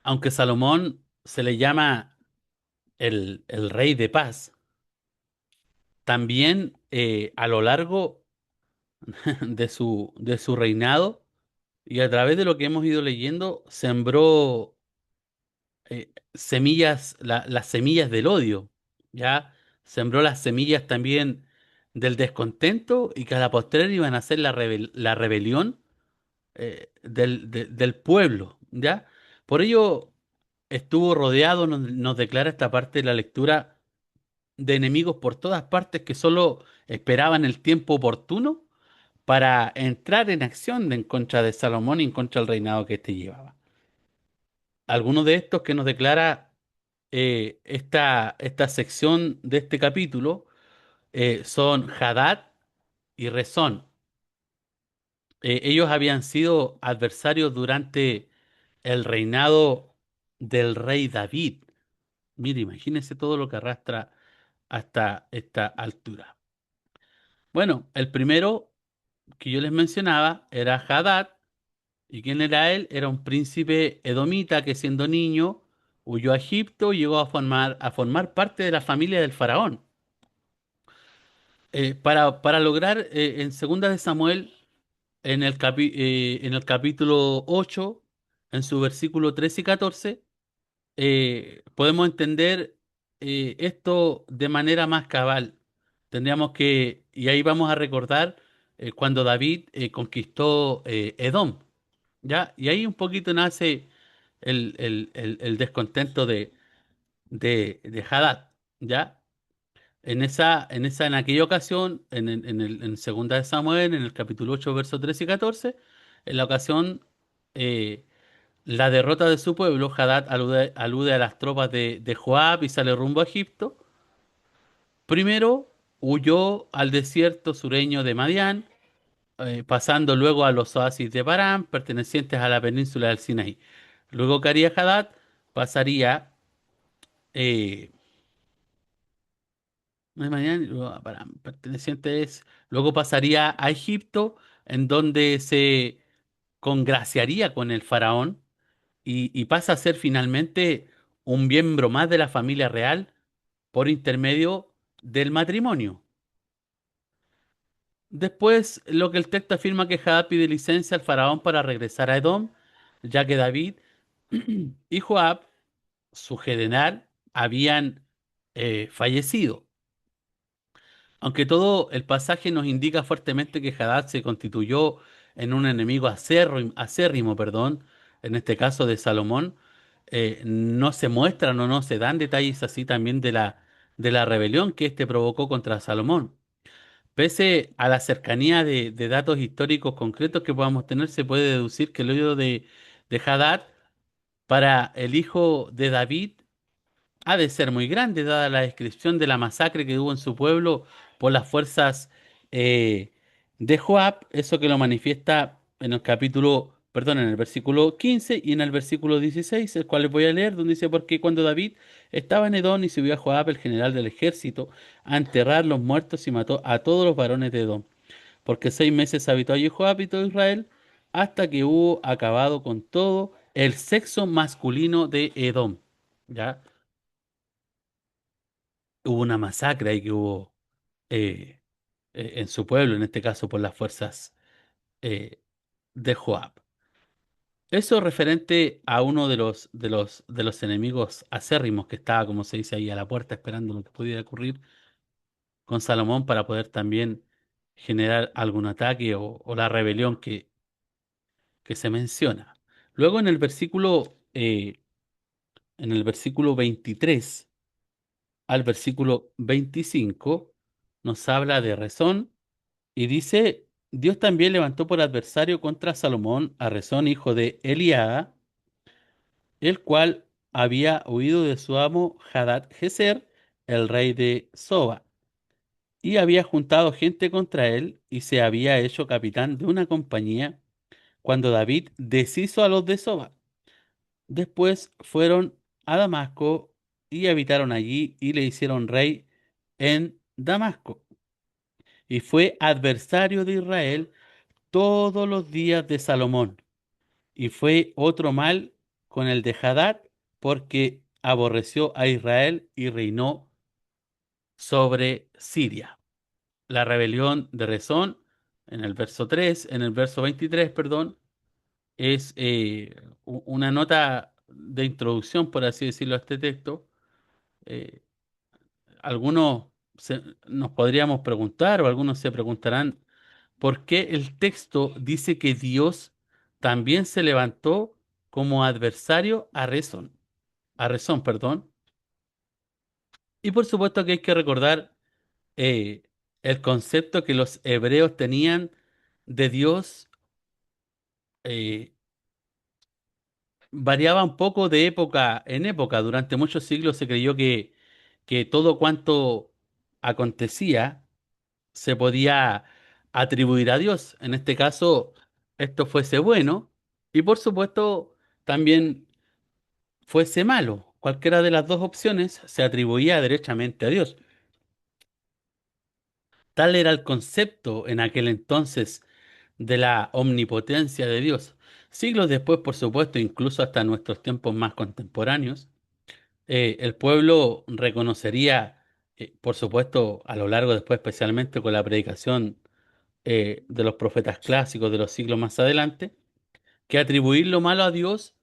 Aunque Salomón se le llama el rey de paz, también a lo largo de su reinado y a través de lo que hemos ido leyendo, sembró las semillas del odio, ¿ya? Sembró las semillas también del descontento y que a la postre iban a ser la rebelión del pueblo, ¿ya? Por ello estuvo rodeado, nos declara esta parte de la lectura, de enemigos por todas partes que solo esperaban el tiempo oportuno para entrar en acción en contra de Salomón y en contra del reinado que éste llevaba. Algunos de estos que nos declara esta sección de este capítulo son Hadad y Rezón. Ellos habían sido adversarios durante el reinado del rey David. Mire, imagínense todo lo que arrastra hasta esta altura. Bueno, el primero que yo les mencionaba era Hadad. ¿Y quién era él? Era un príncipe edomita que siendo niño huyó a Egipto y llegó a formar parte de la familia del faraón. Para lograr en Segunda de Samuel, en el capítulo 8 en su versículo 13 y 14, podemos entender esto de manera más cabal. Tendríamos que, y ahí vamos a recordar cuando David conquistó Edom, ¿ya? Y ahí un poquito nace el descontento de Hadad, ¿ya? En aquella ocasión, en Segunda de Samuel, en el capítulo 8 versos 13 y 14, en la ocasión, eh, la derrota de su pueblo, Hadad alude a las tropas de Joab y sale rumbo a Egipto. Primero huyó al desierto sureño de Madián, pasando luego a los oasis de Parán, pertenecientes a la península del Sinaí. Luego que haría Hadad, pasaría eh, no es Madián, luego a Parán, pertenecientes, luego pasaría a Egipto, en donde se congraciaría con el faraón y pasa a ser finalmente un miembro más de la familia real por intermedio del matrimonio. Después, lo que el texto afirma que Hadad pide licencia al faraón para regresar a Edom, ya que David y Joab, su general, habían fallecido. Aunque todo el pasaje nos indica fuertemente que Hadad se constituyó en un enemigo acérrimo, perdón, en este caso de Salomón, no se muestran o no se dan detalles así también de la rebelión que éste provocó contra Salomón. Pese a la cercanía de datos históricos concretos que podamos tener, se puede deducir que el odio de Hadad para el hijo de David ha de ser muy grande, dada la descripción de la masacre que hubo en su pueblo por las fuerzas eh, de Joab, eso que lo manifiesta en el capítulo, perdón, en el versículo 15 y en el versículo 16, el cual les voy a leer, donde dice, porque cuando David estaba en Edom y subió a Joab, el general del ejército, a enterrar los muertos y mató a todos los varones de Edom, porque 6 meses habitó allí Joab y todo Israel, hasta que hubo acabado con todo el sexo masculino de Edom. ¿Ya? Hubo una masacre ahí que hubo eh, en su pueblo, en este caso por las fuerzas eh, de Joab. Eso referente a uno de los enemigos acérrimos que estaba, como se dice ahí, a la puerta esperando lo que pudiera ocurrir con Salomón para poder también generar algún ataque o la rebelión que se menciona. Luego en el versículo 23 al versículo 25 nos habla de Rezón. Y dice, Dios también levantó por adversario contra Salomón a Rezón, hijo de Eliada, el cual había huido de su amo Hadad Jezer, el rey de Soba, y había juntado gente contra él y se había hecho capitán de una compañía cuando David deshizo a los de Soba. Después fueron a Damasco y habitaron allí y le hicieron rey en Damasco. Y fue adversario de Israel todos los días de Salomón. Y fue otro mal con el de Hadad, porque aborreció a Israel y reinó sobre Siria. La rebelión de Rezón, en el verso 3, en el verso 23, perdón, es una nota de introducción, por así decirlo, a este texto. Eh, algunos nos podríamos preguntar, o algunos se preguntarán, ¿por qué el texto dice que Dios también se levantó como adversario a Rezón, perdón? Y por supuesto que hay que recordar eh, el concepto que los hebreos tenían de Dios eh, variaba un poco de época en época. Durante muchos siglos se creyó que todo cuanto acontecía se podía atribuir a Dios. En este caso, esto fuese bueno y por supuesto también fuese malo. Cualquiera de las dos opciones se atribuía derechamente a Dios. Tal era el concepto en aquel entonces de la omnipotencia de Dios. Siglos después, por supuesto, incluso hasta nuestros tiempos más contemporáneos, El pueblo reconocería, por supuesto, a lo largo después, especialmente con la predicación de los profetas clásicos de los siglos más adelante, que atribuir lo malo a Dios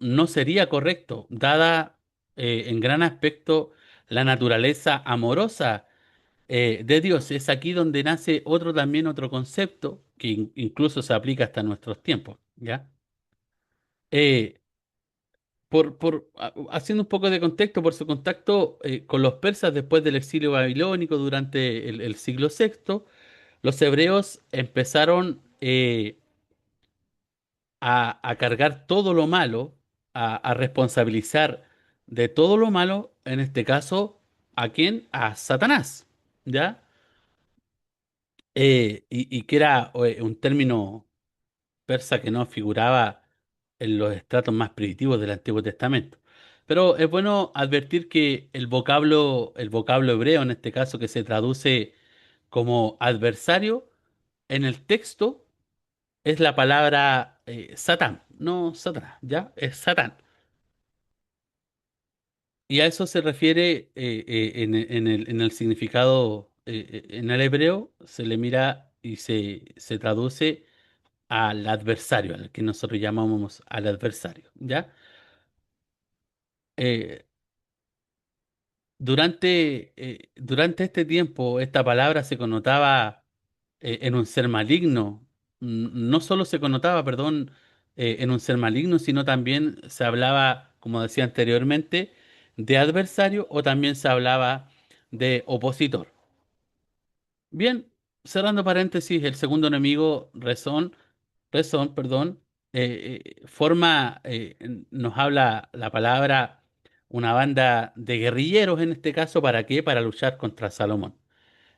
no sería correcto, dada en gran aspecto la naturaleza amorosa de Dios. Es aquí donde nace también otro concepto que incluso se aplica hasta nuestros tiempos, ¿ya? Eh, haciendo un poco de contexto, por su contacto con los persas después del exilio babilónico durante el siglo sexto, los hebreos empezaron a cargar todo lo malo, a responsabilizar de todo lo malo, en este caso, ¿a quién? A Satanás, ¿ya? Y que era un término persa que no figuraba en los estratos más primitivos del Antiguo Testamento. Pero es bueno advertir que el vocablo hebreo, en este caso, que se traduce como adversario, en el texto es la palabra Satán, no Satanás, ¿ya? Es Satán. Y a eso se refiere en el significado, en el hebreo, se le mira y se traduce al adversario, al que nosotros llamamos al adversario, ¿ya? Eh, durante este tiempo, esta palabra se connotaba en un ser maligno. No solo se connotaba, perdón, en un ser maligno, sino también se hablaba, como decía anteriormente, de adversario o también se hablaba de opositor. Bien, cerrando paréntesis, el segundo enemigo, perdón, nos habla la palabra una banda de guerrilleros en este caso, ¿para qué? Para luchar contra Salomón.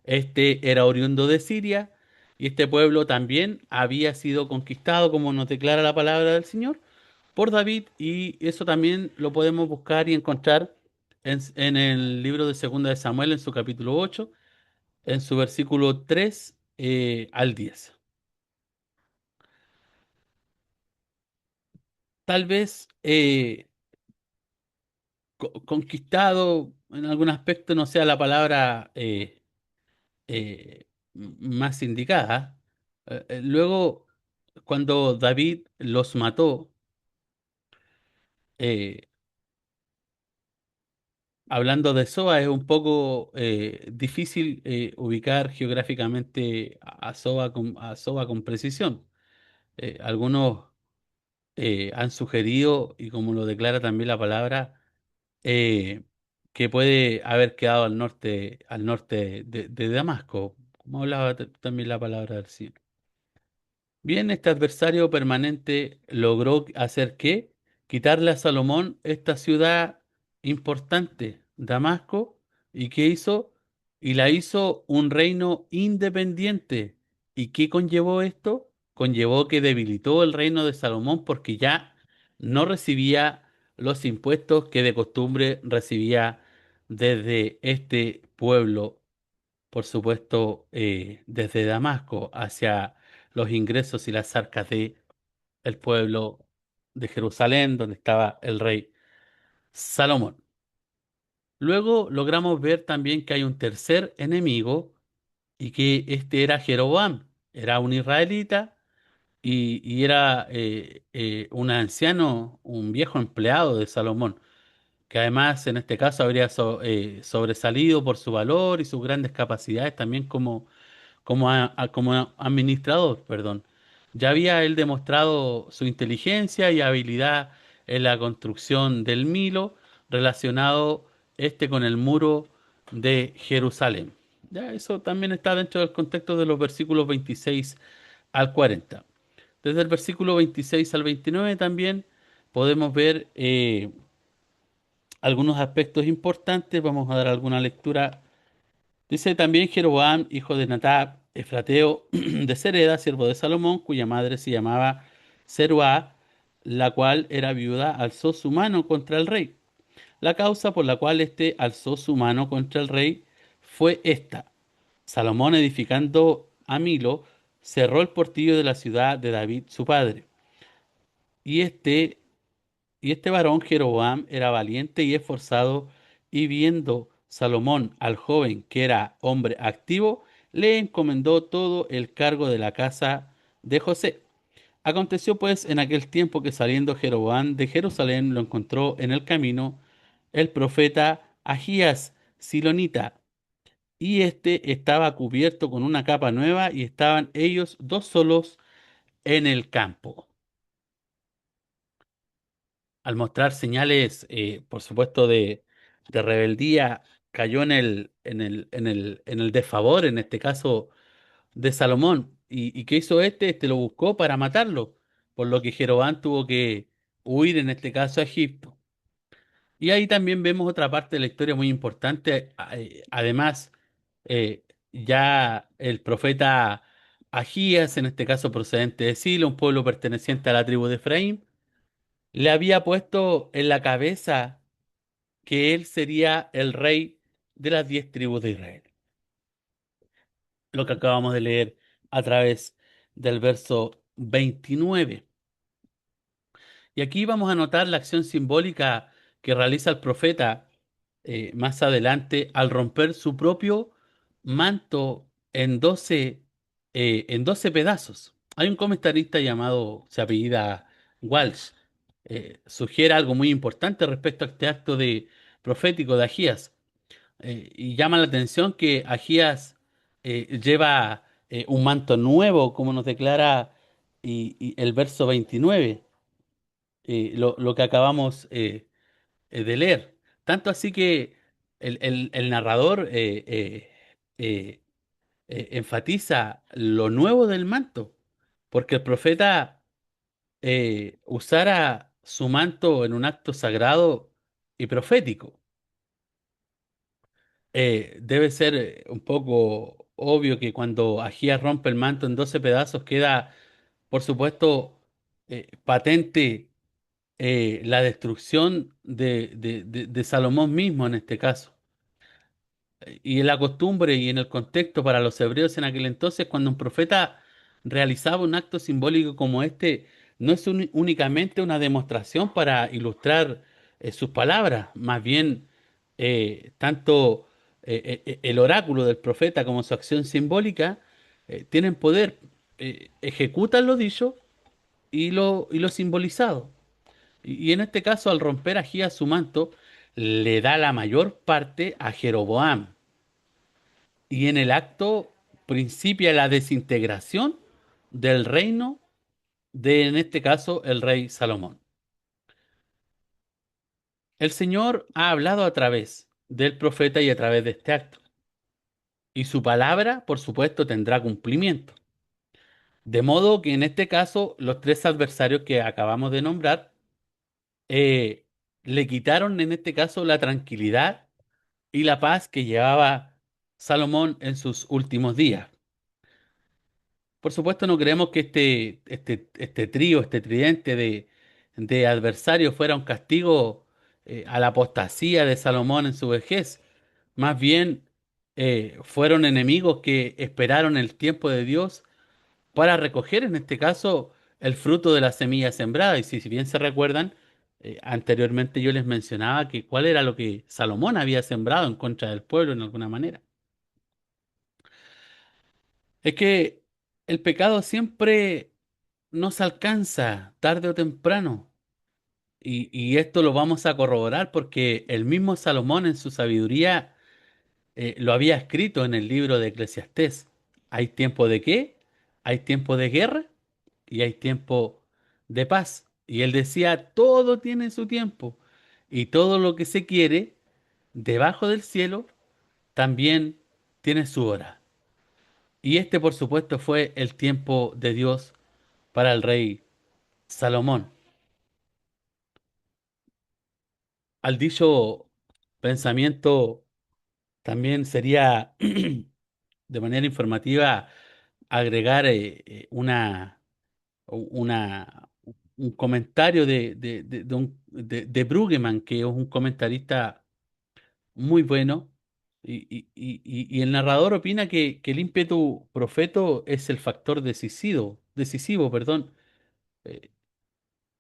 Este era oriundo de Siria y este pueblo también había sido conquistado, como nos declara la palabra del Señor, por David y eso también lo podemos buscar y encontrar en el libro de Segunda de Samuel en su capítulo 8 en su versículo 3 al 10. Tal vez conquistado en algún aspecto no sea la palabra más indicada. Luego, cuando David los mató, eh, hablando de Soa, es un poco difícil ubicar geográficamente a Soa con precisión. Algunos han sugerido, y como lo declara también la palabra, eh, que puede haber quedado al norte de Damasco, como hablaba también la palabra del Señor. Bien, este adversario permanente logró hacer que quitarle a Salomón esta ciudad importante, Damasco, y ¿qué hizo? Y la hizo un reino independiente. ¿Y qué conllevó esto? Conllevó que debilitó el reino de Salomón porque ya no recibía los impuestos que de costumbre recibía desde este pueblo, por supuesto, desde Damasco hacia los ingresos y las arcas de el pueblo de Jerusalén, donde estaba el rey Salomón. Luego logramos ver también que hay un tercer enemigo y que este era Jeroboam. Era un israelita y era un anciano, un viejo empleado de Salomón, que además en este caso habría sobresalido por su valor y sus grandes capacidades también como administrador, perdón. Ya había él demostrado su inteligencia y habilidad en la construcción del Milo, relacionado con el muro de Jerusalén. Ya, eso también está dentro del contexto de los versículos 26 al 40. Desde el versículo 26 al 29 también podemos ver algunos aspectos importantes. Vamos a dar alguna lectura. Dice también Jeroboam, hijo de Nadab, efrateo de Sereda, siervo de Salomón, cuya madre se llamaba Zeruá, la cual era viuda, alzó su mano contra el rey. La causa por la cual éste alzó su mano contra el rey fue esta. Salomón, edificando a Milo, cerró el portillo de la ciudad de David, su padre. Y Y este varón Jeroboam era valiente y esforzado, y viendo Salomón al joven que era hombre activo, le encomendó todo el cargo de la casa de José. Aconteció pues en aquel tiempo que saliendo Jeroboam de Jerusalén lo encontró en el camino el profeta Ahías Silonita, y éste estaba cubierto con una capa nueva, y estaban ellos dos solos en el campo. Al mostrar señales, por supuesto, de rebeldía, cayó en el desfavor, en este caso, de Salomón. ¿Y qué hizo este? Este lo buscó para matarlo, por lo que Jeroboam tuvo que huir, en este caso, a Egipto. Y ahí también vemos otra parte de la historia muy importante. Además, ya el profeta Agías, en este caso procedente de Silo, un pueblo perteneciente a la tribu de Efraín, le había puesto en la cabeza que él sería el rey de las 10 tribus de Israel. Lo que acabamos de leer a través del verso 29. Y aquí vamos a notar la acción simbólica que realiza el profeta más adelante al romper su propio manto en 12 pedazos. Hay un comentarista llamado, se apellida Walsh, sugiere algo muy importante respecto a este acto profético de Agías. Y llama la atención que Agías lleva un manto nuevo, como nos declara y el verso 29, lo que acabamos de leer. Tanto así que el narrador eh, enfatiza lo nuevo del manto, porque el profeta usara su manto en un acto sagrado y profético. Debe ser un poco obvio que cuando Agías rompe el manto en 12 pedazos queda, por supuesto, patente la destrucción de Salomón mismo en este caso. Y en la costumbre y en el contexto para los hebreos en aquel entonces, cuando un profeta realizaba un acto simbólico como este, no es únicamente una demostración para ilustrar sus palabras, más bien tanto el oráculo del profeta como su acción simbólica tienen poder, ejecutan lo dicho y lo simbolizado. Y en este caso, al romper Agías su manto, le da la mayor parte a Jeroboam. Y en el acto principia la desintegración del reino de, en este caso, el rey Salomón. El Señor ha hablado a través del profeta y a través de este acto. Y su palabra, por supuesto, tendrá cumplimiento. De modo que en este caso, los tres adversarios que acabamos de nombrar eh, le quitaron, en este caso, la tranquilidad y la paz que llevaba Salomón en sus últimos días. Por supuesto, no creemos que este trío, este tridente de adversarios fuera un castigo a la apostasía de Salomón en su vejez. Más bien, fueron enemigos que esperaron el tiempo de Dios para recoger, en este caso, el fruto de la semilla sembrada. Y si bien se recuerdan, anteriormente yo les mencionaba que cuál era lo que Salomón había sembrado en contra del pueblo en alguna manera. Es que el pecado siempre nos alcanza, tarde o temprano. Y esto lo vamos a corroborar porque el mismo Salomón en su sabiduría lo había escrito en el libro de Eclesiastés. ¿Hay tiempo de qué? Hay tiempo de guerra y hay tiempo de paz. Y él decía, todo tiene su tiempo. Y todo lo que se quiere debajo del cielo también tiene su hora. Y este, por supuesto, fue el tiempo de Dios para el rey Salomón. Al dicho pensamiento también sería, de manera informativa, agregar una, un comentario de Brueggemann, que es un comentarista muy bueno. Y el narrador opina que el ímpetu profeto es el factor decisivo, perdón,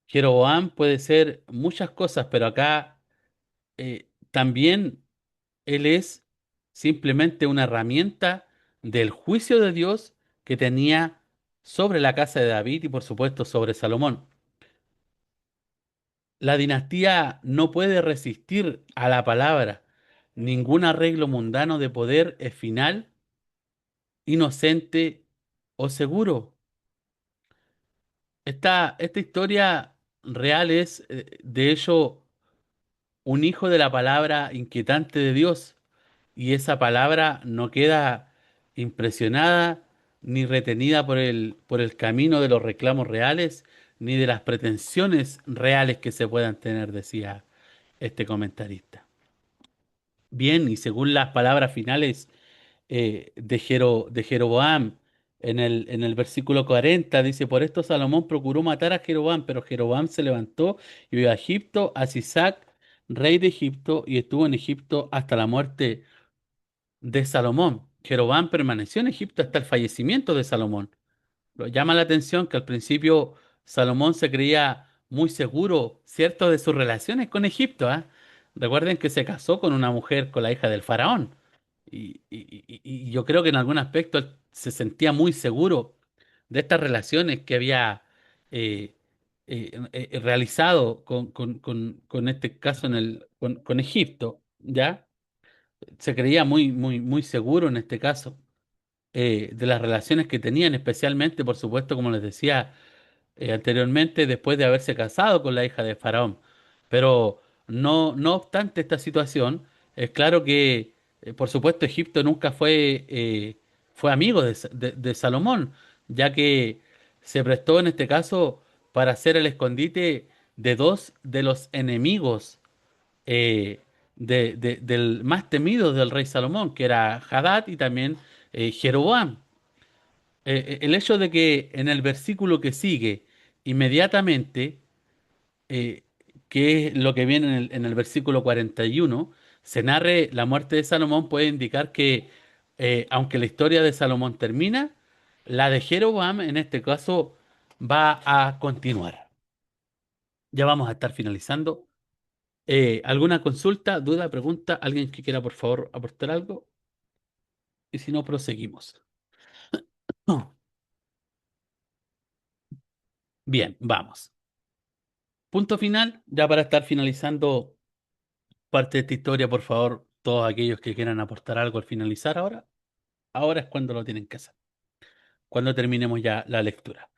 Jeroboam puede ser muchas cosas, pero acá también él es simplemente una herramienta del juicio de Dios que tenía sobre la casa de David y por supuesto sobre Salomón. La dinastía no puede resistir a la palabra. Ningún arreglo mundano de poder es final, inocente o seguro. Esta historia real es, de hecho, un hijo de la palabra inquietante de Dios. Y esa palabra no queda impresionada ni retenida por el camino de los reclamos reales, ni de las pretensiones reales que se puedan tener, decía este comentarista. Bien, y según las palabras finales de Jeroboam, en el versículo 40 dice, por esto Salomón procuró matar a Jeroboam, pero Jeroboam se levantó y vio a Egipto, a Sisac, rey de Egipto, y estuvo en Egipto hasta la muerte de Salomón. Jeroboam permaneció en Egipto hasta el fallecimiento de Salomón. Lo llama la atención que al principio Salomón se creía muy seguro, cierto, de sus relaciones con Egipto, ¿ah? Recuerden que se casó con una mujer, con la hija del faraón. Y yo creo que en algún aspecto él se sentía muy seguro de estas relaciones que había eh, realizado con este caso con Egipto, ¿ya? Se creía muy seguro en este caso de las relaciones que tenían, especialmente, por supuesto, como les decía anteriormente, después de haberse casado con la hija de Faraón. Pero no obstante esta situación, es claro que, por supuesto, Egipto nunca fue amigo de Salomón, ya que se prestó en este caso para ser el escondite de dos de los enemigos eh, del más temido del rey Salomón, que era Hadad y también Jeroboam. El hecho de que en el versículo que sigue, inmediatamente, eh, que es lo que viene en el versículo 41, se narre la muerte de Salomón, puede indicar que, aunque la historia de Salomón termina, la de Jeroboam, en este caso, va a continuar. Ya vamos a estar finalizando. ¿Alguna consulta, duda, pregunta? ¿Alguien que quiera, por favor, aportar algo? Y si no, proseguimos. Bien, vamos. Punto final, ya para estar finalizando parte de esta historia, por favor, todos aquellos que quieran aportar algo al finalizar ahora es cuando lo tienen que hacer, cuando terminemos ya la lectura.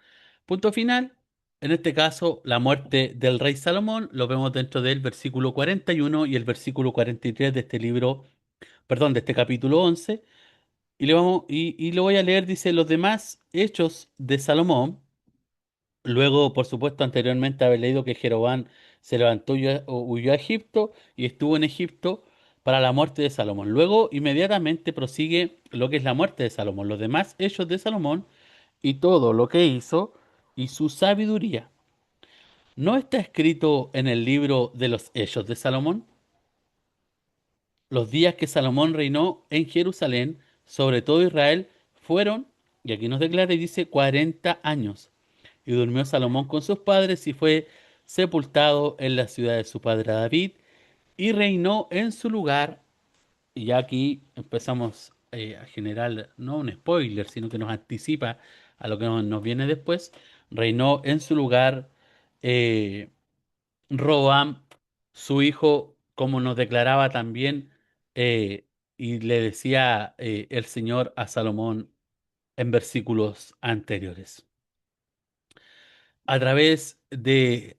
Punto final, en este caso, la muerte del rey Salomón, lo vemos dentro del versículo 41 y el versículo 43 de este libro, perdón, de este capítulo 11, y lo voy a leer, dice, los demás hechos de Salomón. Luego, por supuesto, anteriormente haber leído que Jeroboam se levantó y huyó a Egipto y estuvo en Egipto para la muerte de Salomón. Luego, inmediatamente prosigue lo que es la muerte de Salomón, los demás hechos de Salomón y todo lo que hizo y su sabiduría. ¿No está escrito en el libro de los hechos de Salomón? Los días que Salomón reinó en Jerusalén sobre todo Israel fueron, y aquí nos declara y dice, 40 años. Y durmió Salomón con sus padres y fue sepultado en la ciudad de su padre David y reinó en su lugar. Y ya aquí empezamos a generar no un spoiler, sino que nos anticipa a lo que nos viene después. Reinó en su lugar eh, Roboam, su hijo, como nos declaraba también, eh, y le decía el Señor a Salomón en versículos anteriores. A través de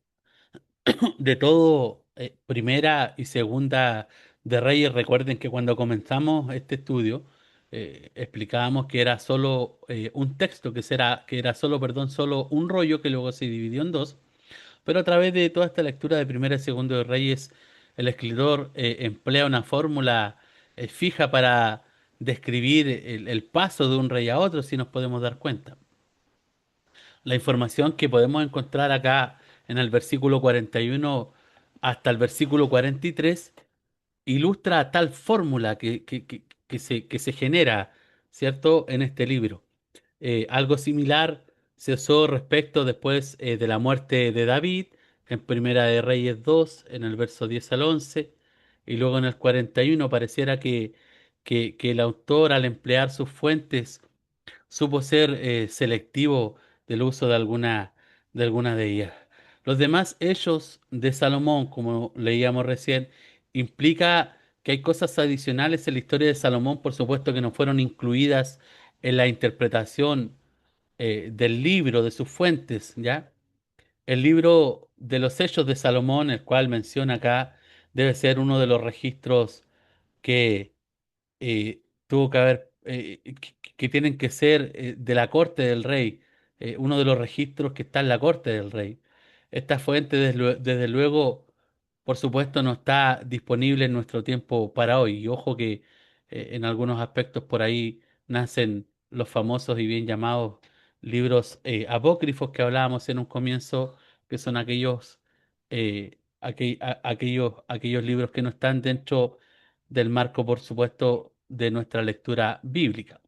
todo, primera y segunda de Reyes, recuerden que cuando comenzamos este estudio, explicábamos que era solo un texto, que era solo, perdón, solo un rollo que luego se dividió en dos, pero a través de toda esta lectura de primera y segunda de Reyes, el escritor emplea una fórmula fija para describir el paso de un rey a otro, si nos podemos dar cuenta. La información que podemos encontrar acá en el versículo 41 hasta el versículo 43 ilustra tal fórmula que se genera, ¿cierto?, en este libro. Algo similar se usó respecto después de la muerte de David, en Primera de Reyes 2, en el verso 10 al 11, y luego en el 41 pareciera que el autor al emplear sus fuentes supo ser selectivo del uso de alguna de ellas. Los demás hechos de Salomón, como leíamos recién, implica que hay cosas adicionales en la historia de Salomón, por supuesto que no fueron incluidas en la interpretación del libro, de sus fuentes, ¿ya? El libro de los Hechos de Salomón, el cual menciona acá, debe ser uno de los registros que tuvo que haber, que tienen que ser de la corte del rey, uno de los registros que está en la corte del rey. Esta fuente, desde luego, por supuesto, no está disponible en nuestro tiempo para hoy. Y ojo que en algunos aspectos por ahí nacen los famosos y bien llamados libros apócrifos que hablábamos en un comienzo, que son aquellos libros que no están dentro del marco, por supuesto, de nuestra lectura bíblica.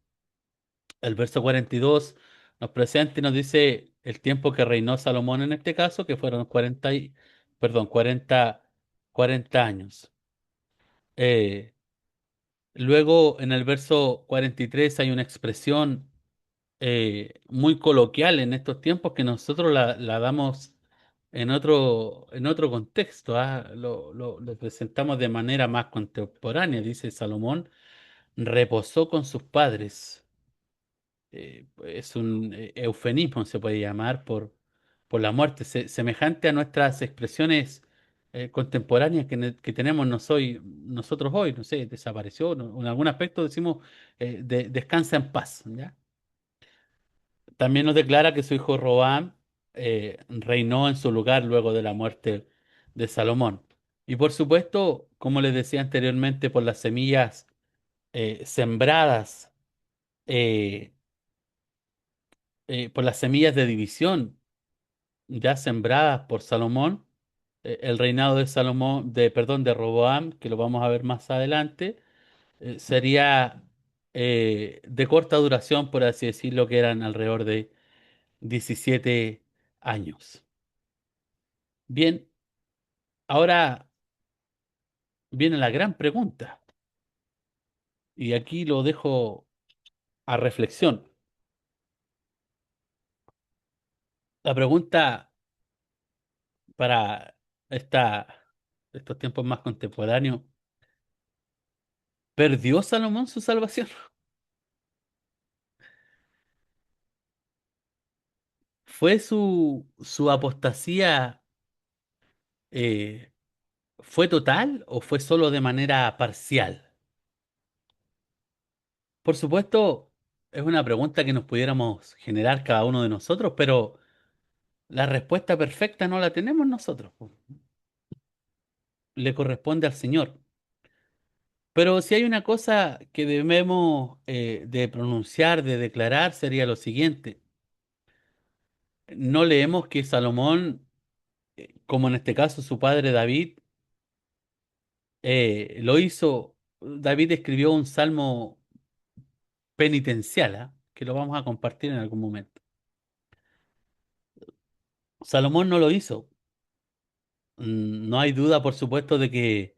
El verso 42 nos presenta y nos dice el tiempo que reinó Salomón en este caso, que fueron 40 años. Eh, Luego, en el verso 43 hay una expresión muy coloquial en estos tiempos que nosotros la damos en otro contexto, ¿ah? Lo presentamos de manera más contemporánea, dice Salomón reposó con sus padres. Es un eufemismo, se puede llamar, por la muerte, semejante a nuestras expresiones contemporáneas que tenemos nosotros hoy, no sé, desapareció, en algún aspecto decimos descansa en paz, ¿ya? También nos declara que su hijo Roam reinó en su lugar luego de la muerte de Salomón. Y por supuesto, como les decía anteriormente, por las semillas sembradas eh, por las semillas de división ya sembradas por Salomón, el reinado de Salomón, perdón, de Roboam, que lo vamos a ver más adelante, sería de corta duración, por así decirlo, que eran alrededor de 17 años. Bien, ahora viene la gran pregunta, y aquí lo dejo a reflexión. La pregunta para esta, estos tiempos más contemporáneos, ¿perdió Salomón su salvación? ¿Fue su apostasía eh, fue total o fue solo de manera parcial? Por supuesto, es una pregunta que nos pudiéramos generar cada uno de nosotros, pero la respuesta perfecta no la tenemos nosotros, po. Le corresponde al Señor. Pero si hay una cosa que debemos de pronunciar, de declarar, sería lo siguiente. No leemos que Salomón, como en este caso su padre David, lo hizo. David escribió un salmo penitencial, ¿ah? Que lo vamos a compartir en algún momento. Salomón no lo hizo. No hay duda, por supuesto, de que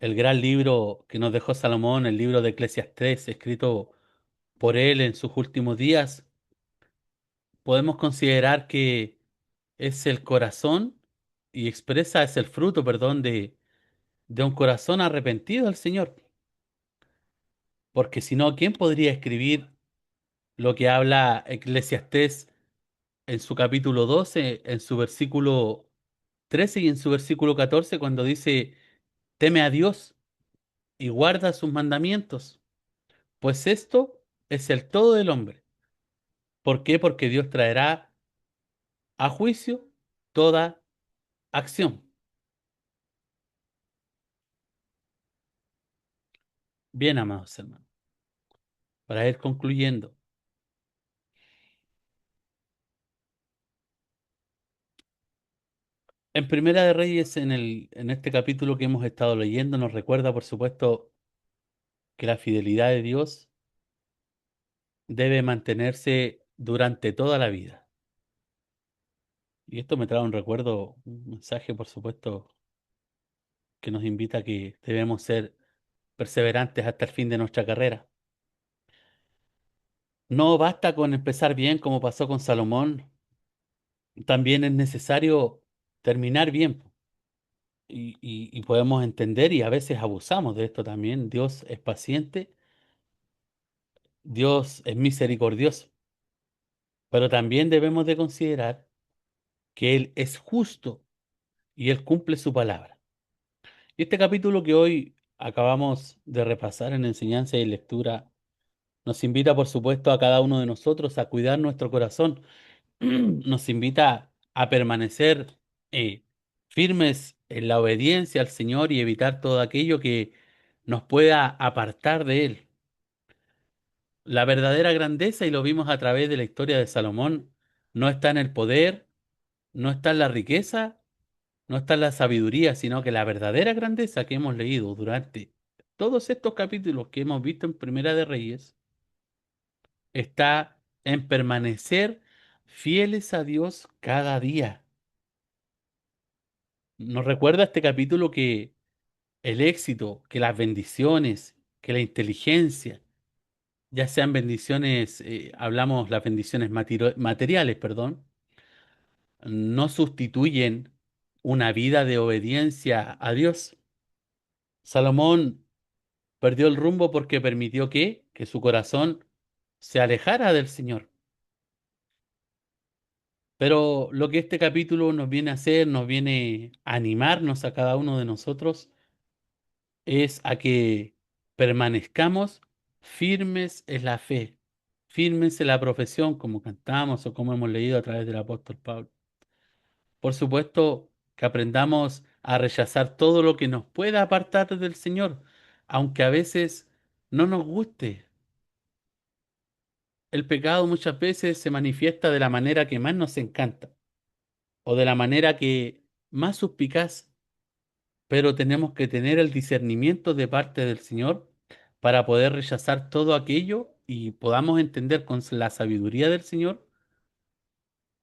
el gran libro que nos dejó Salomón, el libro de Eclesiastés, escrito por él en sus últimos días, podemos considerar que es el corazón y expresa, es el fruto, perdón, de un corazón arrepentido al Señor. Porque si no, ¿quién podría escribir lo que habla Eclesiastés en su capítulo 12, en su versículo 13 y en su versículo 14, cuando dice, teme a Dios y guarda sus mandamientos, pues esto es el todo del hombre. ¿Por qué? Porque Dios traerá a juicio toda acción. Bien, amados hermanos, para ir concluyendo. En Primera de Reyes, en este capítulo que hemos estado leyendo, nos recuerda, por supuesto, que la fidelidad de Dios debe mantenerse durante toda la vida. Y esto me trae un recuerdo, un mensaje, por supuesto, que nos invita a que debemos ser perseverantes hasta el fin de nuestra carrera. No basta con empezar bien como pasó con Salomón, también es necesario terminar bien. Y podemos entender y a veces abusamos de esto también. Dios es paciente, Dios es misericordioso, pero también debemos de considerar que Él es justo y Él cumple su palabra. Y este capítulo que hoy acabamos de repasar en enseñanza y lectura nos invita, por supuesto, a cada uno de nosotros a cuidar nuestro corazón. Nos invita a permanecer firmes en la obediencia al Señor y evitar todo aquello que nos pueda apartar de Él. La verdadera grandeza, y lo vimos a través de la historia de Salomón, no está en el poder, no está en la riqueza, no está en la sabiduría, sino que la verdadera grandeza que hemos leído durante todos estos capítulos que hemos visto en Primera de Reyes está en permanecer fieles a Dios cada día. Nos recuerda este capítulo que el éxito, que las bendiciones, que la inteligencia, ya sean bendiciones, hablamos las bendiciones materiales, perdón, no sustituyen una vida de obediencia a Dios. Salomón perdió el rumbo porque permitió que su corazón se alejara del Señor. Pero lo que este capítulo nos viene a hacer, nos viene a animarnos a cada uno de nosotros, es a que permanezcamos firmes en la fe, firmes en la profesión, como cantamos o como hemos leído a través del apóstol Pablo. Por supuesto, que aprendamos a rechazar todo lo que nos pueda apartar del Señor, aunque a veces no nos guste. El pecado muchas veces se manifiesta de la manera que más nos encanta o de la manera que más suspicaz, pero tenemos que tener el discernimiento de parte del Señor para poder rechazar todo aquello y podamos entender con la sabiduría del Señor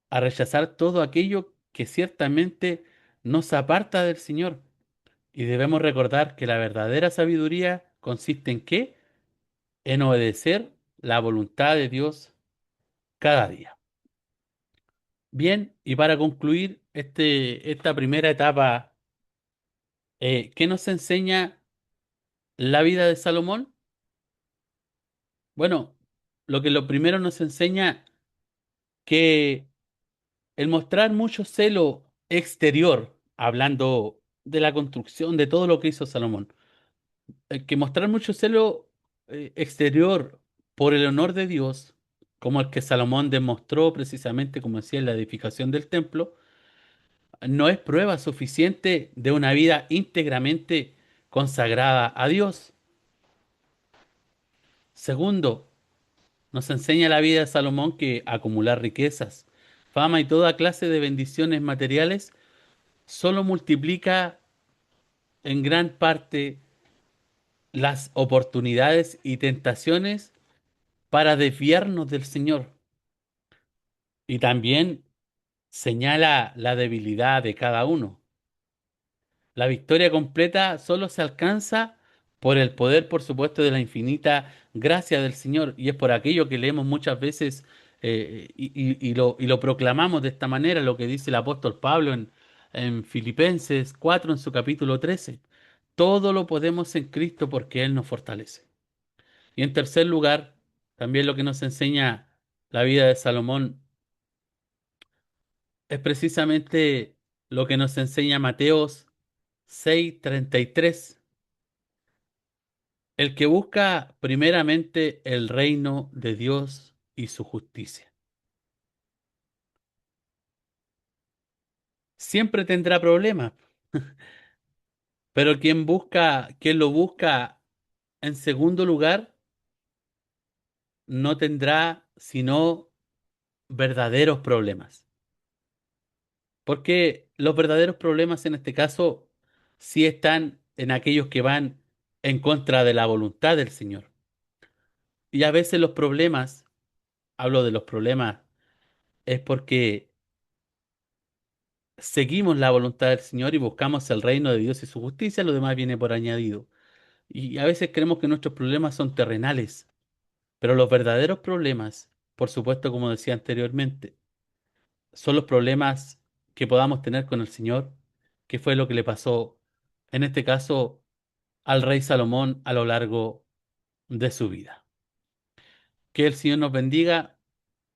a rechazar todo aquello que ciertamente nos aparta del Señor. Y debemos recordar que la verdadera sabiduría consiste en qué? En obedecer la voluntad de Dios cada día. Bien, y para concluir esta primera etapa, ¿qué nos enseña la vida de Salomón? Bueno, lo primero nos enseña que el mostrar mucho celo exterior, hablando de la construcción, de todo lo que hizo Salomón, que mostrar mucho celo exterior por el honor de Dios, como el que Salomón demostró precisamente, como decía, en la edificación del templo, no es prueba suficiente de una vida íntegramente consagrada a Dios. Segundo, nos enseña la vida de Salomón que acumular riquezas, fama y toda clase de bendiciones materiales solo multiplica en gran parte las oportunidades y tentaciones para desviarnos del Señor. Y también señala la debilidad de cada uno. La victoria completa solo se alcanza por el poder, por supuesto, de la infinita gracia del Señor. Y es por aquello que leemos muchas veces y lo proclamamos de esta manera, lo que dice el apóstol Pablo en Filipenses 4, en su capítulo 13. Todo lo podemos en Cristo porque Él nos fortalece. Y en tercer lugar, también lo que nos enseña la vida de Salomón es precisamente lo que nos enseña Mateos 6:33. El que busca primeramente el reino de Dios y su justicia. Siempre tendrá problemas, pero quien lo busca en segundo lugar, no tendrá sino verdaderos problemas. Porque los verdaderos problemas en este caso sí están en aquellos que van en contra de la voluntad del Señor. Y a veces los problemas, hablo de los problemas, es porque seguimos la voluntad del Señor y buscamos el reino de Dios y su justicia, lo demás viene por añadido. Y a veces creemos que nuestros problemas son terrenales, pero los verdaderos problemas, por supuesto, como decía anteriormente, son los problemas que podamos tener con el Señor, que fue lo que le pasó, en este caso, al rey Salomón a lo largo de su vida. Que el Señor nos bendiga